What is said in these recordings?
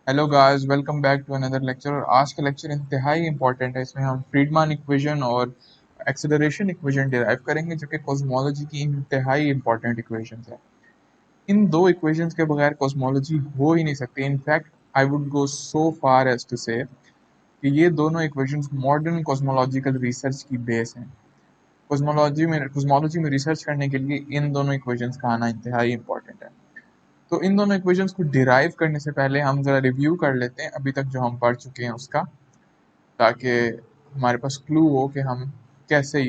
Hello guys, welcome back to another lecture. और आज का लेक्चर इंतहाई इंपॉर्टेंट है। इसमें हम फ्रीडमान इक्वेशन और एक्सेलरेशन इक्वेशन डिराइव करेंगे, जो कि कॉस्मोलॉजी की इंतहाई इंपॉर्टेंट इक्वेशंस है। इन दो इक्वेशंस के बगैर कॉस्मोलॉजी हो ही नहीं सकती। In fact I would go so far as to say कि ये दोनों इक्वेशंस मॉडर्न कॉस्मोलॉजिकल रिसर्च की बेस हैं। कॉस्मोलॉजी में रिसर्च करने के लिए इन दोनों इक्वेशंस का आना इंतहाई इंपॉर्टेंट है। तो इन दोनों इक्वेशंस को डिराइव करने से पहले हम जरा रिव्यू कर लेते हैं अभी तक जो हम पढ़ चुके हैं उसका, ताकि हमारे पास क्लू हो कि हम कैसे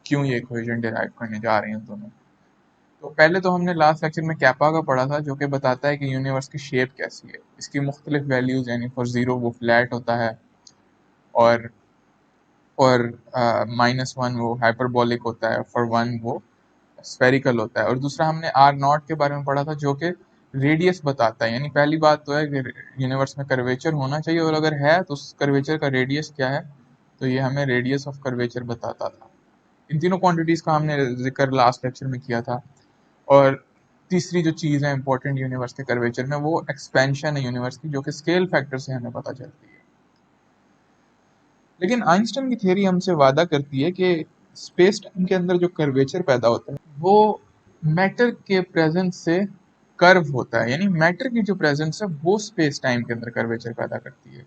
क्यों ये इक्वेशन डिराइव करने जा रहे हैं दोनों। तो पहले तो हमने लास्ट लेक्चर में कैपा का पढ़ा था, जो कि बताता है कि यूनिवर्स की शेप कैसी है। इसकी मुख्तलिफ वैल्यूज, यानी फॉर जीरो वो फ्लैट होता है, और फॉर -1 वो हाइपरबोलिक होता है, फॉर 1 वो स्फेरिकल होता है। और दूसरा हमने आर नॉट के बारे में पढ़ा था, जो कि रेडियस बताता है। यानी पहली बात तो है कि यूनिवर्स में कर्वेचर होना चाहिए, और अगर है तो उस कर्वेचर का रेडियस क्या है, तो ये हमें रेडियस ऑफ कर्वेचर बताता था। इन तीनों क्वांटिटीज का हमने जिक्र लास्ट लेक्चर में किया था। और तीसरी जो चीज़ है इंपॉर्टेंट यूनिवर्स के कर्वेचर में, वो एक्सपेंशन है यूनिवर्स की, जो कि स्केल फैक्टर से हमें पता चलती है। लेकिन आइंस्टाइन की थियरी हमसे वादा करती है कि स्पेस टाइम के अंदर जो कर्वेचर पैदा होता है वो मैटर के प्रेजेंस से कर्व होता है। यानी मैटर की जो प्रेजेंस है वो स्पेस टाइम के अंदर कर्वेचर पैदा करती है।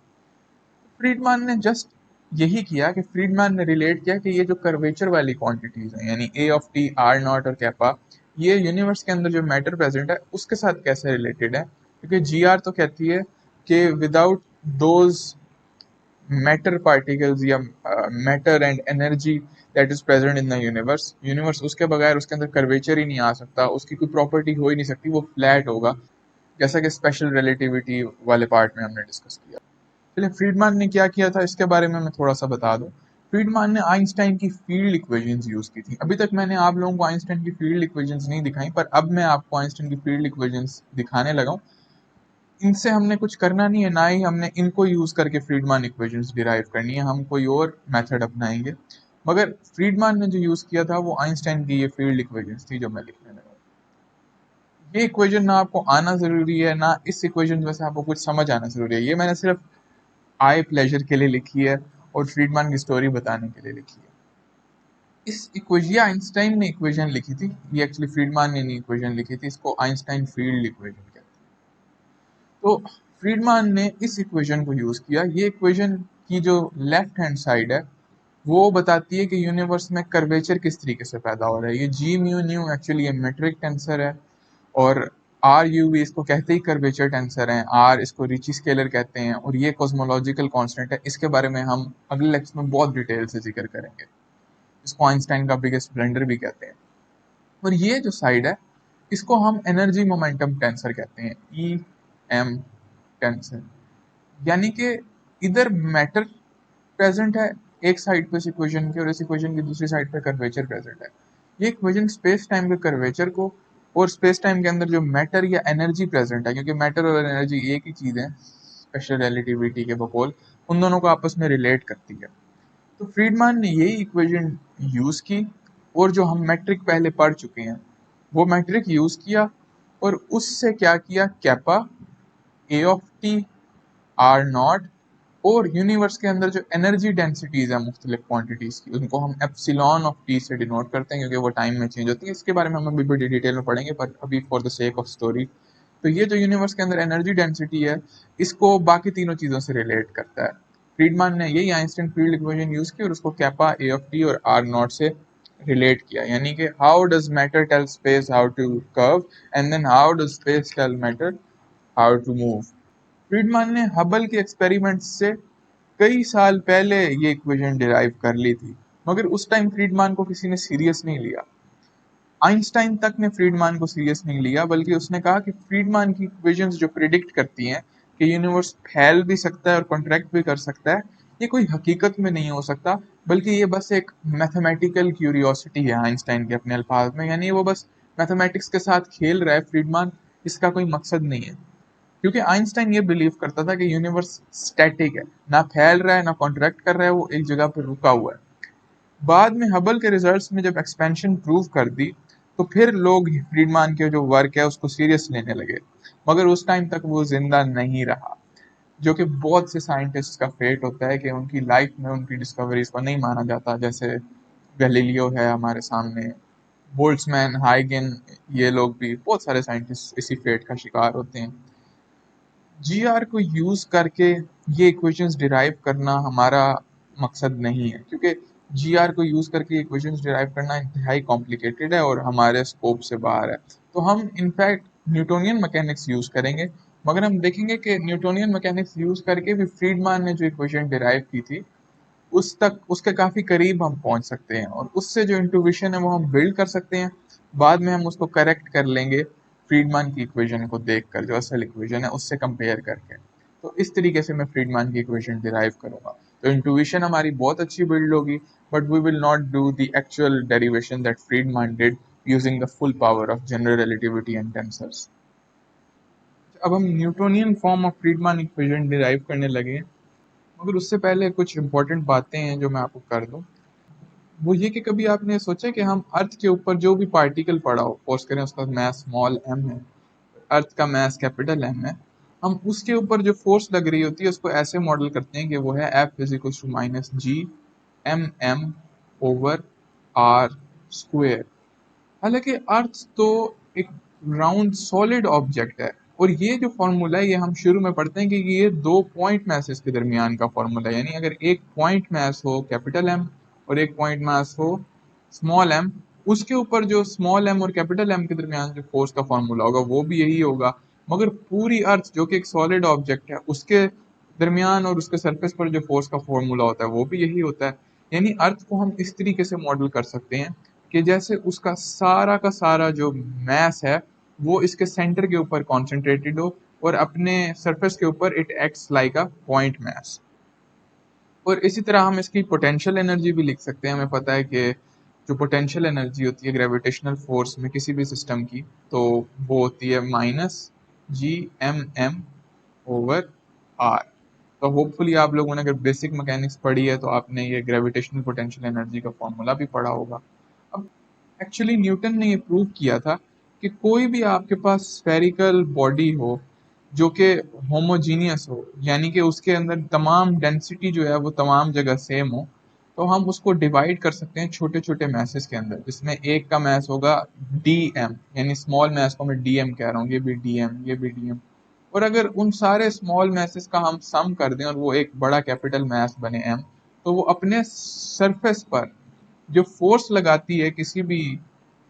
फ्रीडमान ने जस्ट यही किया कि फ्रीडमान ने रिलेट किया कि ये जो कर्वेचर वाली क्वांटिटीज हैं, यानी ए ऑफ टी, आर नॉट और कैपा, ये यूनिवर्स के अंदर जो मैटर प्रेजेंट है उसके साथ कैसे रिलेटेड है। क्योंकि जी आर तो कहती है कि विदाउट दोज मैटर पार्टिकल्स या matter and energy that is present in the universe, universe उसके बगैर उसके अंदर कर्वेचर ही नहीं आ सकता, उसकी कोई प्रॉपर्टी हो ही नहीं सकती, वो फ्लैट होगा, जैसा कि स्पेशल रिलेटिविटी वाले पार्ट में हमने डिस्कस किया। चलिए, फ्रीडमान ने क्या किया था इसके बारे में मैं थोड़ा सा बता दूं। फ्रीडमान ने आइंस्टाइन की फील्ड इक्वेशंस यूज की थी। अभी तक मैंने आप लोगों को आइंस्टाइन की फील्ड इक्वेशंस नहीं दिखाई, पर अब मैं आपको आइंस्टाइन की फील्ड इक्वेशंस दिखाने लगा हूं। इनसे हमने कुछ करना नहीं है, ना ही हमने इनको यूज करके फ्रीडमान इक्वेशंस डिराइव करनी है। हम कोई और मेथड अपनाएंगे। मगर फ्रीडमान ने जो यूज किया था वो आइंस्टाइन की ये फील्ड इक्वेशंस थी जो मैं लिखने लगा। ये इक्वेशन ना आपको आना जरूरी है, ना इस इक्वेशन में से आपको कुछ समझ आना जरूरी है। ये मैंने सिर्फ आई प्लेजर के लिए लिखी है और फ्रीडमान की स्टोरी बताने के लिए लिखी है। इस इक्वेशन, ये आइंस्टाइन ने इक्वेशन लिखी थी, ये एक्चुअली फ्रीडमान ने नहीं इक्वेशन लिखी थी। इसको आइंस्टाइन फील्ड इक्वेशन कहते हैं। तो फ्रीडमान ने इस इक्वेशन को यूज किया। ये इक्वेशन की जो लेफ्ट हैंड साइड है वो बताती है कि यूनिवर्स में कर्वेचर किस तरीके से पैदा हो रहा है। ये जी म्यू न्यू एक्चुअली ये मेट्रिक टेंसर है, और आर यू भी इसको कहते ही कर्वेचर टेंसर है, आर इसको रिची स्केलर कहते हैं, और ये कॉस्मोलॉजिकल कांस्टेंट है। इसके बारे में हम अगले लेक्चर में बहुत डिटेल से जिक्र करेंगे। इसको आइंस्टाइन का बिगेस्ट ब्लेंडर भी कहते हैं। और ये जो साइड है इसको हम एनर्जी मोमेंटम टेंसर कहते हैं, ई एम टेंसर। यानी कि इधर मैटर प्रेजेंट है एक साइड पे इस इक्वेशन की, और इस इक्वेशन की दूसरी साइड पे कर्वेचर प्रेजेंट है। ये इक्वेशन स्पेस टाइम के कर्वेचर को और स्पेस टाइम के अंदर जो मैटर या एनर्जी प्रेजेंट है, क्योंकि मैटर और एनर्जी एक ही चीज है स्पेशल रिलेटिविटी के बकौल, उन दोनों को आपस में रिलेट करती है। तो फ्रीडमान ने यही इक्वेशन यूज की, और जो हम मैट्रिक पहले पढ़ चुके हैं वो मैट्रिक यूज किया, और उससे क्या किया, kappa, A of T, R naught, और यूनिवर्स के अंदर जो एनर्जी डेंसिटीज है मुख्तलिफ क्वांटिटीज की, उनको हम एप्सिलॉन ऑफ टी से डिनोट करते हैं, क्योंकि वो टाइम में चेंज होती है। इसके बारे में हम अभी बड़ी डिटेल में पढ़ेंगे, पर अभी for the sake of story, तो ये जो यूनिवर्स के अंदर एनर्जी डेंसिटी है इसको बाकी तीनों चीजों से रिलेट करता है। फ्रीडमान ने यही आइंस्टाइन फील्ड इक्वेशन यूज की और उसको कैपा, ए ऑफ टी और आर नॉट से रिलेट किया। यानी कि how does matter tell space how to curve, and then how does space tell matter how to move. Friedmann ने हबल के एक्सपेरिमेंट से कई साल पहले ये इक्वेशन डिराइव कर ली थी, मगर उस टाइम फ्रीडमान को किसी ने सीरियस नहीं लिया। आइंस्टाइन तक ने फ्रीडमान को सीरियस नहीं लिया, बल्कि उसने कहा कि फ्रीडमान की इक्वेशंस जो प्रिडिक्ट करती हैं कि यूनिवर्स फैल भी सकता है और कॉन्ट्रैक्ट भी कर सकता है, ये कोई हकीकत में नहीं हो सकता, बल्कि ये बस एक मैथमेटिकल क्यूरियोसिटी है आइंस्टाइन के अपने अल्फाज में। यानी वो बस मैथमेटिक्स के साथ खेल रहा है फ्रीडमान, इसका कोई मकसद नहीं है। क्योंकि आइंस्टाइन ये बिलीव करता था कि यूनिवर्स स्टैटिक है, ना फैल रहा है ना कॉन्ट्रैक्ट कर रहा है, वो एक जगह पर रुका हुआ है। बाद में हबल के रिजल्ट्स में जब एक्सपेंशन प्रूव कर दी, तो फिर लोग फ्रीडमान के जो वर्क है उसको सीरियस लेने लगे, मगर उस टाइम तक वो जिंदा नहीं रहा। जो कि बहुत से साइंटिस्ट का फेट होता है कि उनकी लाइफ में उनकी डिस्कवरीज को नहीं माना जाता, जैसे गैलीलियो है हमारे सामने, बोल्ट्जमैन, हाइगन, ये लोग भी, बहुत सारे साइंटिस्ट इसी फेट का शिकार होते हैं। जीआर को यूज करके ये इक्वेशंस डिराइव करना हमारा मकसद नहीं है, क्योंकि जीआर को यूज करके इक्वेशंस डिराइव करना इंतहाई कॉम्प्लिकेटेड है और हमारे स्कोप से बाहर है। तो हम इनफैक्ट न्यूटोनियन मैकेनिक्स यूज करेंगे, मगर हम देखेंगे कि न्यूटोनियन मैकेनिक्स यूज करके भी फ्रीडमान ने जो इक्वेशन डिराइव की थी उस तक, उसके काफी करीब हम पहुंच सकते हैं, और उससे जो इंट्यूशन है वो हम बिल्ड कर सकते हैं। बाद में हम उसको करेक्ट कर लेंगे फ्रीडमान की इक्वेशन को देखकर, जो असल इक्वेशन है उससे कंपेयर करके। तो इस तरीके से मैं फ्रीडमान की इक्वेशन डिराइव करूंगा, तो इंट्यूशन हमारी बहुत अच्छी बिल्ड होगी, but we will not do the actual derivation that Friedmann did using the full power of general relativity and tensors. अब हम Newtonian form of Friedmann equation derive करने लगे हैं, मगर उससे पहले कुछ इंपॉर्टेंट बातें हैं जो मैं आपको कर दूं। वो ये कि कभी आपने सोचा कि हम अर्थ के ऊपर जो भी पार्टिकल पड़ा हो, पोस्ट करें उसका मास स्मॉल m है, अर्थ का मास कैपिटल M है, हम उसके ऊपर जो फोर्स लग रही होती है उसको ऐसे मॉडल करते हैं कि वो है F is equal to minus G M M over R square. हालांकि अर्थ तो एक राउंड सॉलिड ऑब्जेक्ट है, और ये जो फॉर्मूला है ये हम शुरू में पढ़ते हैं कि ये दो पॉइंट मैसेस के दरमियान का फॉर्मूला है, यानी अगर एक पॉइंट मैस हो कैपिटल एम और एक पॉइंट मैस हो स्मॉल एम, उसके ऊपर जो स्मॉल एम और कैपिटल एम के दरमियान जो फोर्स का फॉर्मूला होगा वो भी यही होगा। मगर पूरी अर्थ जो कि एक सॉलिड ऑब्जेक्ट है उसके दरमियान और उसके सरफेस पर जो फोर्स का फॉर्मूला होता है वो भी यही होता है। यानी अर्थ को हम इस तरीके से मॉडल कर सकते हैं कि जैसे उसका सारा का सारा जो मैस है वो इसके सेंटर के ऊपर कॉन्सेंट्रेटेड हो, और अपने सरफेस के ऊपर it acts like a point mass. और इसी तरह हम इसकी पोटेंशियल एनर्जी भी लिख सकते हैं। हमें पता है कि जो पोटेंशियल एनर्जी होती है ग्रेविटेशनल फोर्स में किसी भी सिस्टम की, तो वो होती है minus G M M over R. तो होपफुली आप लोगों ने अगर बेसिक मैकेनिक्स पढ़ी है तो आपने ये ग्रेविटेशनल पोटेंशियल एनर्जी का फॉर्मूला भी पढ़ा होगा। अब एक्चुअली न्यूटन ने ये प्रूव किया था कि कोई भी आपके पास स्फेरिकल बॉडी हो जो कि होमोजीनियस हो, यानी कि उसके अंदर तमाम डेंसिटी जो है वो तमाम जगह सेम हो, तो हम उसको डिवाइड कर सकते हैं छोटे छोटे मैसेस के अंदर, जिसमें एक का मैस होगा डी एम, यानी स्मॉल मैस को मैं डी एम कह रहा हूँ, ये भी डी एम, ये भी डी एम। और अगर उन सारे स्मॉल मैसेस का हम सम कर दें और वो एक बड़ा कैपिटल मैस बने एम, तो वो अपने सरफेस पर जो फोर्स लगाती है किसी भी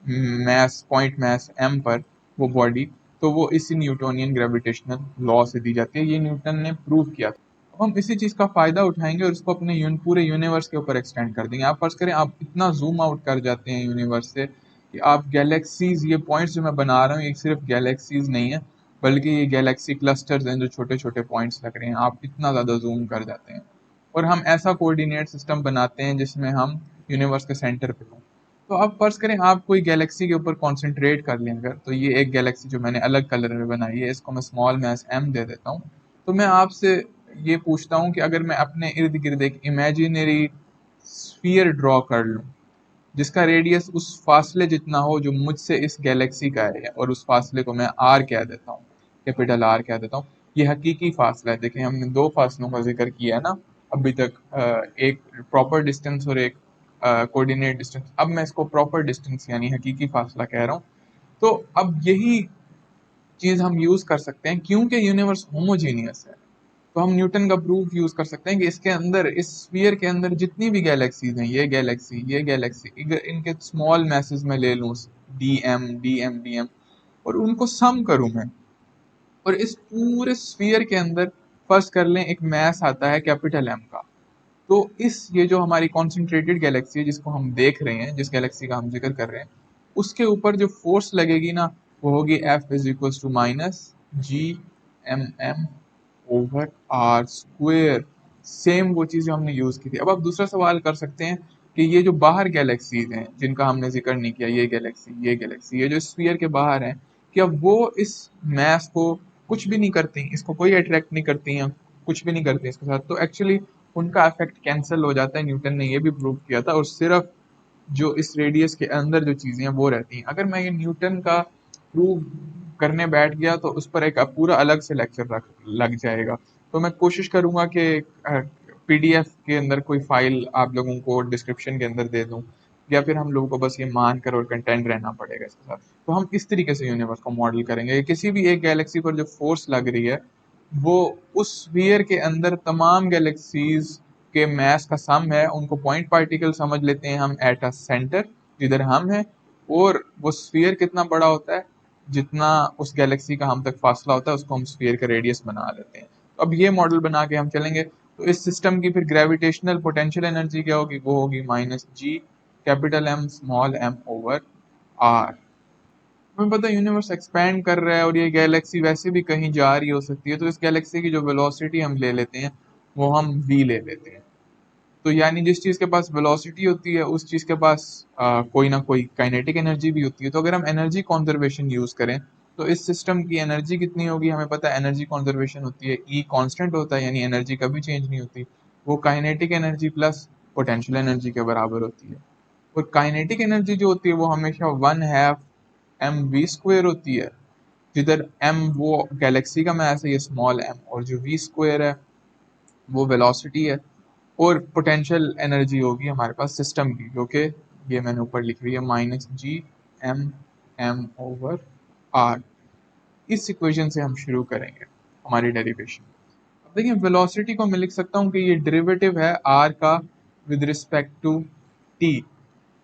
मैस पॉइंट मैस एम पर वो बॉडी, तो वो इसी न्यूटोनियन ग्रेविटेशनल लॉ से दी जाती है। ये न्यूटन ने प्रूव किया था। अब हम इसी चीज का फायदा उठाएंगे और इसको अपने पूरे यूनिवर्स के ऊपर एक्सटेंड कर देंगे। आप फर्ज करें आप इतना जूम आउट कर जाते हैं यूनिवर्स से कि आप गैलेक्सीज, ये पॉइंट्स जो मैं बना रहा हूँ ये सिर्फ गैलेक्सीज नहीं है, बल्कि ये गैलेक्सी क्लस्टर्स हैं जो छोटे छोटे पॉइंट्स लग रहे हैं, आप इतना ज्यादा जूम कर जाते हैं। और हम ऐसा कोऑर्डिनेट सिस्टम बनाते हैं जिसमें हम यूनिवर्स के सेंटर पे हों। तो अब फर्ज करें आप कोई गैलेक्सी के ऊपर कॉन्सेंट्रेट कर लें अगर, तो ये एक गैलेक्सी जो मैंने अलग कलर में बनाई है इसको मैं स्मॉल मैस एम दे देता हूँ। तो मैं आपसे ये पूछता हूँ कि अगर मैं अपने इर्द गिर्द एक इमेजिनरी स्फीयर ड्रॉ कर लूँ जिसका रेडियस उस फासले जितना हो जो मुझसे इस गैलेक्सी का है, और उस फासले को मैं आर कह देता हूँ, कैपिटल आर कह देता हूँ। ये हकीकी फासला है। देखिए हमने दो फासलों का जिक्र किया है ना अभी तक, एक प्रॉपर डिस्टेंस और एक कोऑर्डिनेट डिस्टेंस। अब मैं इसको प्रॉपर डिस्टेंस यानी हकीकी फासला कह रहा हूँ। तो अब यही चीज हम यूज कर सकते हैं क्योंकि यूनिवर्स होमोजीनियस है। तो हम न्यूटन का प्रूफ यूज कर सकते हैं कि इसके अंदर, इस स्फीयर के अंदर जितनी भी गैलेक्सीज हैं, ये गैलेक्सी, इनके स्मॉल मैसेज में ले लूँ D M D M D M, और उनको सम करूं मैं, और इस पूरे स्फीयर के अंदर फर्स्ट कर लें एक मैस आता है कैपिटल एम का। तो इस, ये जो हमारी कॉन्सेंट्रेटेड गैलेक्सी है जिसको हम देख रहे हैं, जिस गैलेक्सी का हम जिक्र कर रहे हैं, उसके ऊपर जो फोर्स लगेगी ना वो होगी F is equal to minus G M M over R square. Same वो चीज जो हमने यूज की थी। अब आप दूसरा सवाल कर सकते हैं कि ये जो बाहर गैलेक्सीज हैं जिनका हमने जिक्र नहीं किया, ये गैलेक्सी ये जो स्फीयर के बाहर हैं, क्या वो इस मैस को कुछ भी नहीं करती, इसको कोई अट्रैक्ट नहीं करती हैं, कुछ भी नहीं करती इसके साथ? तो एक्चुअली उनका इफेक्ट कैंसिल हो जाता है। न्यूटन ने ये भी प्रूव किया था, और सिर्फ जो इस रेडियस के अंदर जो चीजें हैं वो रहती हैं। अगर मैं ये न्यूटन का प्रूव करने बैठ गया तो उस पर एक पूरा अलग से लेक्चर रख लग जाएगा। तो मैं कोशिश करूंगा कि पीडीएफ के अंदर कोई फाइल आप लोगों को डिस्क्रिप्शन के अंदर दे दूं, या फिर हम लोगों को बस ये मान कर और कंटेंट रहना पड़ेगा इसके साथ। तो हम इस तरीके से यूनिवर्स को मॉडल करेंगे। किसी भी एक गैलेक्सी पर जो फोर्स लग रही है वो उस स्फीयर के अंदर तमाम गैलेक्सीज के मास का सम है। उनको पॉइंट पार्टिकल समझ लेते हैं हम एट अ सेंटर जिधर हम हैं, और वो स्फीयर कितना बड़ा होता है, जितना उस गैलेक्सी का हम तक फासला होता है उसको हम स्फीयर का रेडियस बना लेते हैं। तो अब ये मॉडल बना के हम चलेंगे तो इस सिस्टम की फिर ग्रेविटेशनल पोटेंशियल एनर्जी क्या होगी, वो होगी minus G capital M small M over R. हमें पता है यूनिवर्स एक्सपैंड कर रहा है और ये गैलेक्सी वैसे भी कहीं जा रही हो सकती है, तो इस गैलेक्सी की जो वेलोसिटी हम ले लेते हैं वो हम v ले लेते हैं। तो यानी जिस चीज के पास वेलोसिटी होती है उस चीज के पास कोई ना कोई काइनेटिक एनर्जी भी होती है। तो अगर हम एनर्जी कॉन्जर्वेशन यूज करें तो इस सिस्टम की एनर्जी कितनी होगी, हमें पता है एनर्जी कॉन्जर्वेशन होती है ई कांस्टेंट होता है, यानी एनर्जी कभी चेंज नहीं होती। वो kinetic energy plus potential energy के बराबर होती है। और काइनेटिक एनर्जी जो होती है वो हमेशा 1/2 mv² होती है, जिधर m वो गैलेक्सी का मास है, ये स्मॉल m, और जो v² है वो वेलोसिटी है, और पोटेंशियल एनर्जी होगी हमारे पास सिस्टम की, जो कि ये मैंने ऊपर लिख रही है minus G M M over R. इस इक्वेशन से हम शुरू करेंगे हमारी डेरिवेशन। अब देखिए वेलोसिटी को मैं लिख सकता हूँ कि ये डेरिवेटिव है आर का विद रिस्पेक्ट टू टी।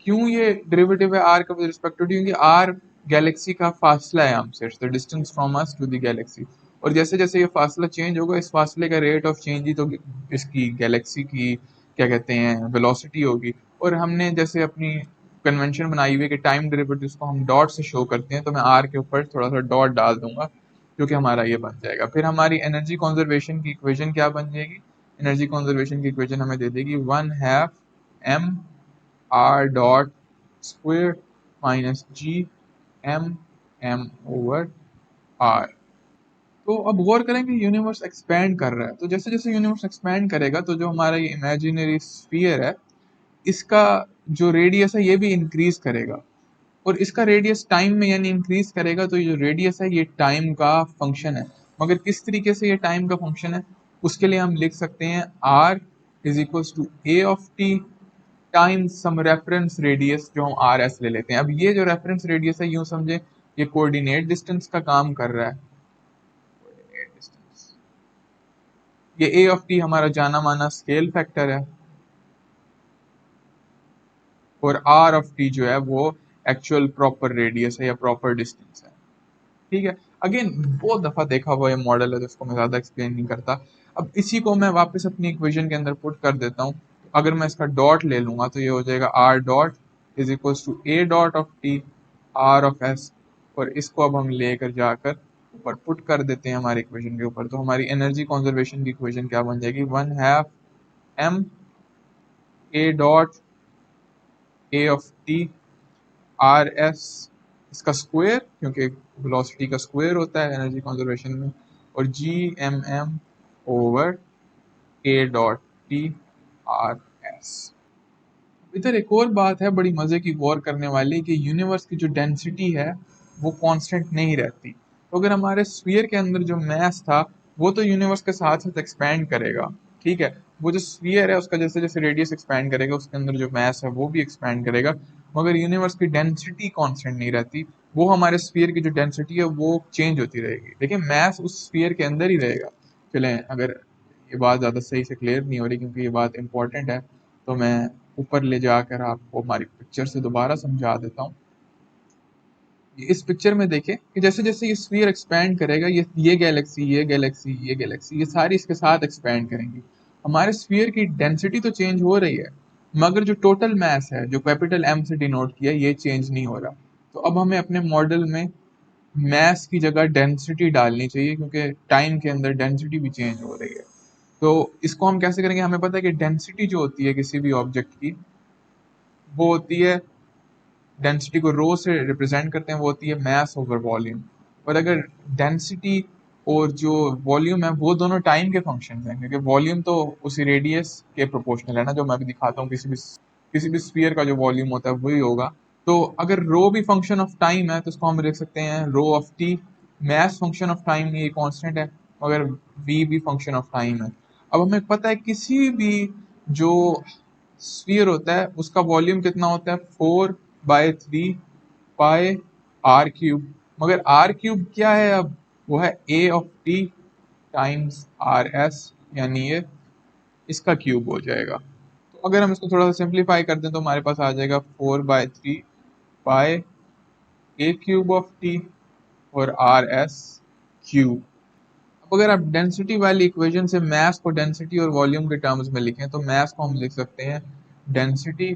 क्यों ये डेरिवेटिव है आर का विद रिस्पेक्ट टू टी, क्योंकि आर गैलेक्सी का फासला है हमसे, it's the distance from us to the galaxy. और जैसे जैसे ये फासला चेंज होगा इस फासले का रेट ऑफ चेंज ही तो इसकी गैलेक्सी की क्या कहते हैं वेलोसिटी होगी। और हमने जैसे अपनी कन्वेंशन बनाई हुई है कि टाइम डेरिवेटिव्स को हम डॉट से शो करते हैं, तो मैं आर के ऊपर थोड़ा सा डॉट डाल दूंगा जो कि हमारा ये बन जाएगा। फिर हमारी एनर्जी कंजर्वेशन की इक्वेशन क्या बन जाएगी, एनर्जी कंजर्वेशन की इक्वेशन हमें दे देगी 1/2 m r dot square minus G M M over R. तो अब गौर करें कि यूनिवर्स एक्सपैंड कर रहा है, तो जैसे जैसे यूनिवर्स एक्सपैंड करेगा तो जो हमारा ये इमेजिनरी स्फीयर है इसका जो रेडियस है ये भी इंक्रीज करेगा, और इसका रेडियस टाइम में यानी इंक्रीज करेगा। तो ये जो रेडियस है ये टाइम का फंक्शन है, मगर किस तरीके से ये टाइम का फंक्शन है उसके लिए हम लिख सकते हैं r is equals to a of t times some reference radius जो हम आर एस ले लेते हैं। अब ये जो रेफरेंस रेडियस है यूं समझे ये कोऑर्डिनेट डिस्टेंस का काम कर रहा है। कोऑर्डिनेट डिस्टेंस, ये ए ऑफ टी हमारा जाना माना स्केल फैक्टर है, और आर ऑफ टी जो है वो एक्चुअल प्रॉपर रेडियस है या प्रॉपर डिस्टेंस है। ठीक है, अगेन बहुत दफा देखा हुआ ये मॉडल है तो इसको मैं ज्यादा एक्सप्लेन नहीं करता। अब इसी को मैं वापस अपनी इक्वेशन के अंदर पुट कर देता हूँ। अगर मैं इसका डॉट ले लूंगा तो ये हो जाएगा R dot is equal to A dot of T R of S, और इसको अब हम लेकर जाकर ऊपर पुट कर देते हैं हमारी इक्वेशन के ऊपर। तो हमारी एनर्जी कंजर्वेशन की इक्वेशन क्या बन जाएगी, 1/2 m a dot a of T R S, इसका स्क्वायर क्योंकि वेलोसिटी का स्क्वायर होता है एनर्जी कंजर्वेशन में, और G M M over A dot T R S. इधर एक और बात है बड़ी मजे की गौर करने वाली कि यूनिवर्स की जो डेंसिटी है वो कांस्टेंट नहीं रहती। तो अगर हमारे स्फीयर के अंदर जो मास था वो तो यूनिवर्स के साथ साथ एक्सपैंड करेगा, ठीक है, वो जो स्फीयर है उसका जैसे जैसे रेडियस एक्सपैंड करेगा उसके अंदर जो मास है वो भी एक्सपैंड करेगा, मगर यूनिवर्स की डेंसिटी कांस्टेंट नहीं रहती। वो हमारे स्फीयर की जो डेंसिटी है वो चेंज होती रहेगी, लेकिन मास उस स्फीयर के अंदर ही रहेगा। चलें, अगर ये बात ज़्यादा सही से क्लियर नहीं हो रही क्योंकि ये बात इंपॉर्टेंट है तो मैं ऊपर ले जाकर आपको हमारी पिक्चर से दोबारा समझा देता हूँ। इस पिक्चर में देखें कि जैसे जैसे ये स्फीयर एक्सपैंड करेगा ये गैलेक्सी ये गैलेक्सी ये गैलेक्सी ये सारी इसके साथ एक्सपैंड करेंगी। हमारे स्फीयर की डेंसिटी तो चेंज हो रही है, मगर जो टोटल मास है जो कैपिटल एम से डिनोट किया ये चेंज नहीं हो रहा। तो अब हमें अपने मॉडल में मास की जगह डेंसिटी डालनी चाहिए क्योंकि टाइम के अंदर डेंसिटी भी चेंज हो रही है। तो इसको हम कैसे करेंगे, हमें पता है कि डेंसिटी जो होती है किसी भी ऑब्जेक्ट की वो होती है, डेंसिटी को रो से रिप्रेजेंट करते हैं, वो होती है मास ओवर वॉल्यूम। और अगर डेंसिटी और जो वॉल्यूम है वो दोनों टाइम के फंक्शंस हैं, क्योंकि वॉल्यूम तो उसी रेडियस के प्रोपोर्शनल है ना, जो मैं अभी दिखाता हूँ किसी भी स्फीयर का जो वॉल्यूम होता है वही होगा। तो अगर रो भी फंक्शन ऑफ टाइम है तो इसको हम लिख सकते हैं rho of T, mass function of time ये कांस्टेंट है, मगर v भी फंक्शन ऑफ टाइम है। अब हमें पता है किसी भी जो स्फीयर होता है उसका वॉल्यूम कितना होता है, 4/3 पाई आर क्यूब। मगर आर क्यूब क्या है, अब वो है A of T times R S, यानी ये इसका क्यूब हो जाएगा। तो अगर हम इसको थोड़ा सा सिंप्लीफाई कर दें तो हमारे पास आ जाएगा 4/3 pi A cube of T और आर एस क्यूब। अब अगर आप डेंसिटी वाली इक्वेशन से मास को डेंसिटी और वॉल्यूम के टर्म्स में लिखें तो मास को हम लिख सकते हैं डेंसिटी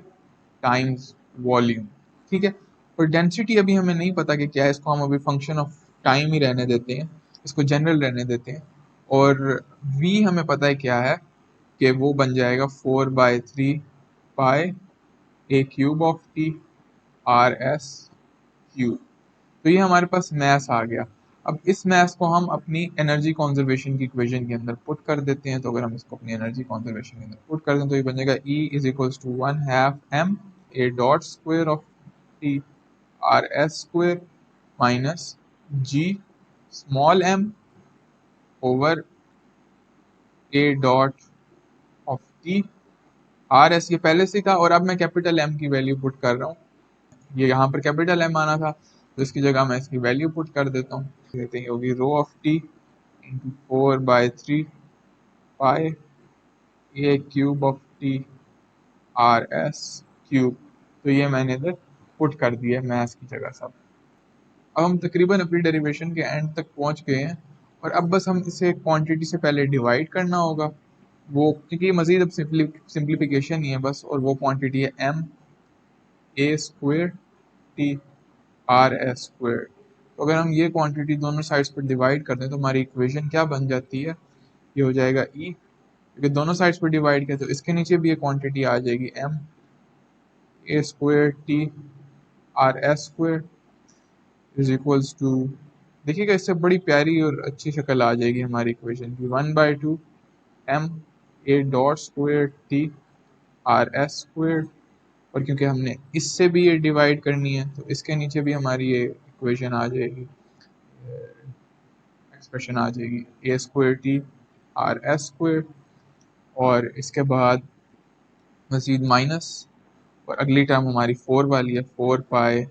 टाइम्स वॉल्यूम। ठीक है, और डेंसिटी अभी हमें नहीं पता कि क्या है, इसको हम अभी फंक्शन ऑफ टाइम ही रहने देते हैं, इसको जनरल रहने देते हैं। और v हमें पता है क्या है, कि वो बन जाएगा 4/3 pi A cube of T R S cube. तो ये हमारे पास मैथ आ गया। अब इस मैथ को हम अपनी एनर्जी कॉन्जर्वेशन की इक्वेशन के अंदर पुट कर देते हैं। तो अगर हम इसको अपनी एनर्जी कॉन्जर्वेशन के अंदर पुट कर दें तो ये बन जाएगा E is equals to 1/2 m A dot square of T R S square minus G small m over A dot of T R S, ये पहले से था और अब मैं कैपिटल M की वैल्यू पुट कर रहा हूँ। ये यहाँ पर कैपिटल M आना था तो इसकी जगह मैं इसकी वैल्यू पुट कर देता हूँ। देते हैं होगी rho of T into 4/3 pi A cube of T R S cube. तो ये मैंने इधर पुट कर दिया है मैथ्स की जगह सब। अब हम तकरीबन अपनी डेरिवेशन के एंड तक पहुंच गए हैं और अब बस हम इसे क्वांटिटी से पहले डिवाइड करना होगा, वो क्योंकि मज़ीद अब सिंप्लीफिकेशन ही है बस, और वो क्वांटिटी है m A square T R S square. तो अगर हम ये क्वांटिटी दोनों साइड्स पर डिवाइड कर दें तो हमारी इक्वेशन क्या बन जाती है, ये हो जाएगा E, क्योंकि दोनों साइड्स पर डिवाइड किया तो इसके नीचे भी ये क्वांटिटी आ जाएगी m A square T R S square is equals to, देखिएगा इससे बड़ी प्यारी और अच्छी शक्ल आ जाएगी हमारी इक्वेशन की, 1/2 m A dot square T R S square. और क्योंकि हमने इससे भी ये डिवाइड करनी है तो इसके नीचे भी हमारी ये इक्वेशन आ जाएगी, एक्सप्रेशन आ जाएगी A square T R S square. और इसके बाद मजीद माइनस, और अगली टर्म हमारी 4 वाली है, 4 pi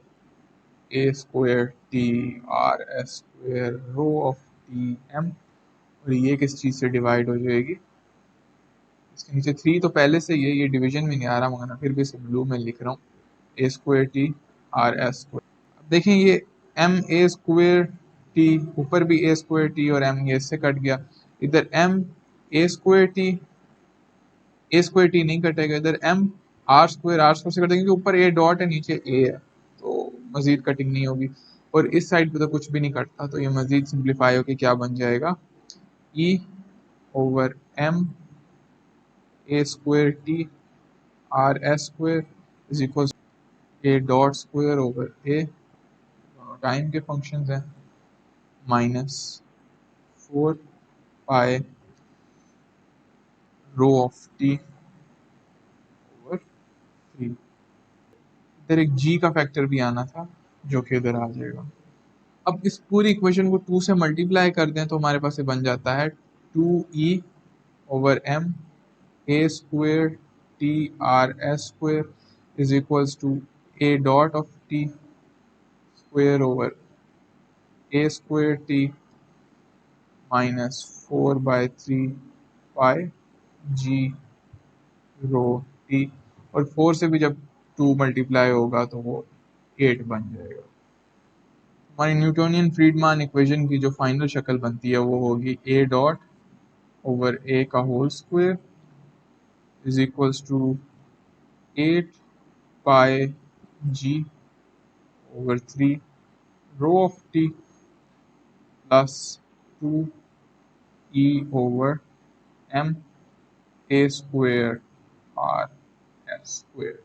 A square T R S square rho of T M. और ये किस चीज़ से डिवाइड हो जाएगी, इसके नीचे 3 तो पहले से ये डिवीजन में नहीं आ रहा मगर मैं फिर भी इसे ब्लू में लिख रहा हूँ, A square T R S square. अब देखें ये एम ए स्क्वेयर टी, ऊपर भी ए स्क्वेयर टी और एम ये इससे कट गया, इधर M A square T, A square T नहीं कटेगा, इधर एम आर स्क्वेयर से कटेगा क्योंकि ऊपर ए डॉट है नीचे ए है तो मजीद कटिंग नहीं होगी। और इस साइड पे तो कुछ भी नहीं कटता तो ये मजीद सिंप्लीफाई होकर क्या बन जाएगा, E over M A square T R S square is equal A dot square over A, time के फंक्शंस हैं, minus 4 pi rho of T over 3। इधर एक g का फैक्टर भी आना था जो कि इधर आ जाएगा। अब इस पूरी इक्वेशन को 2 से मल्टीप्लाई कर दें तो हमारे पास ये बन जाता है 2e ओवर m A square T R S square is equals to A dot of T square over A square T minus 4/3 pi G rho T. और 4 से भी जब 2 मल्टीप्लाई होगा तो वो 8 बन जाएगा। हमारी न्यूटोनियन फ्रीडमान इक्वेशन की जो फाइनल शक्ल बनती है वो होगी ए डॉट ओवर ए का whole square is equals to 8 pi G over 3 rho of T plus 2 E over M A square R S square.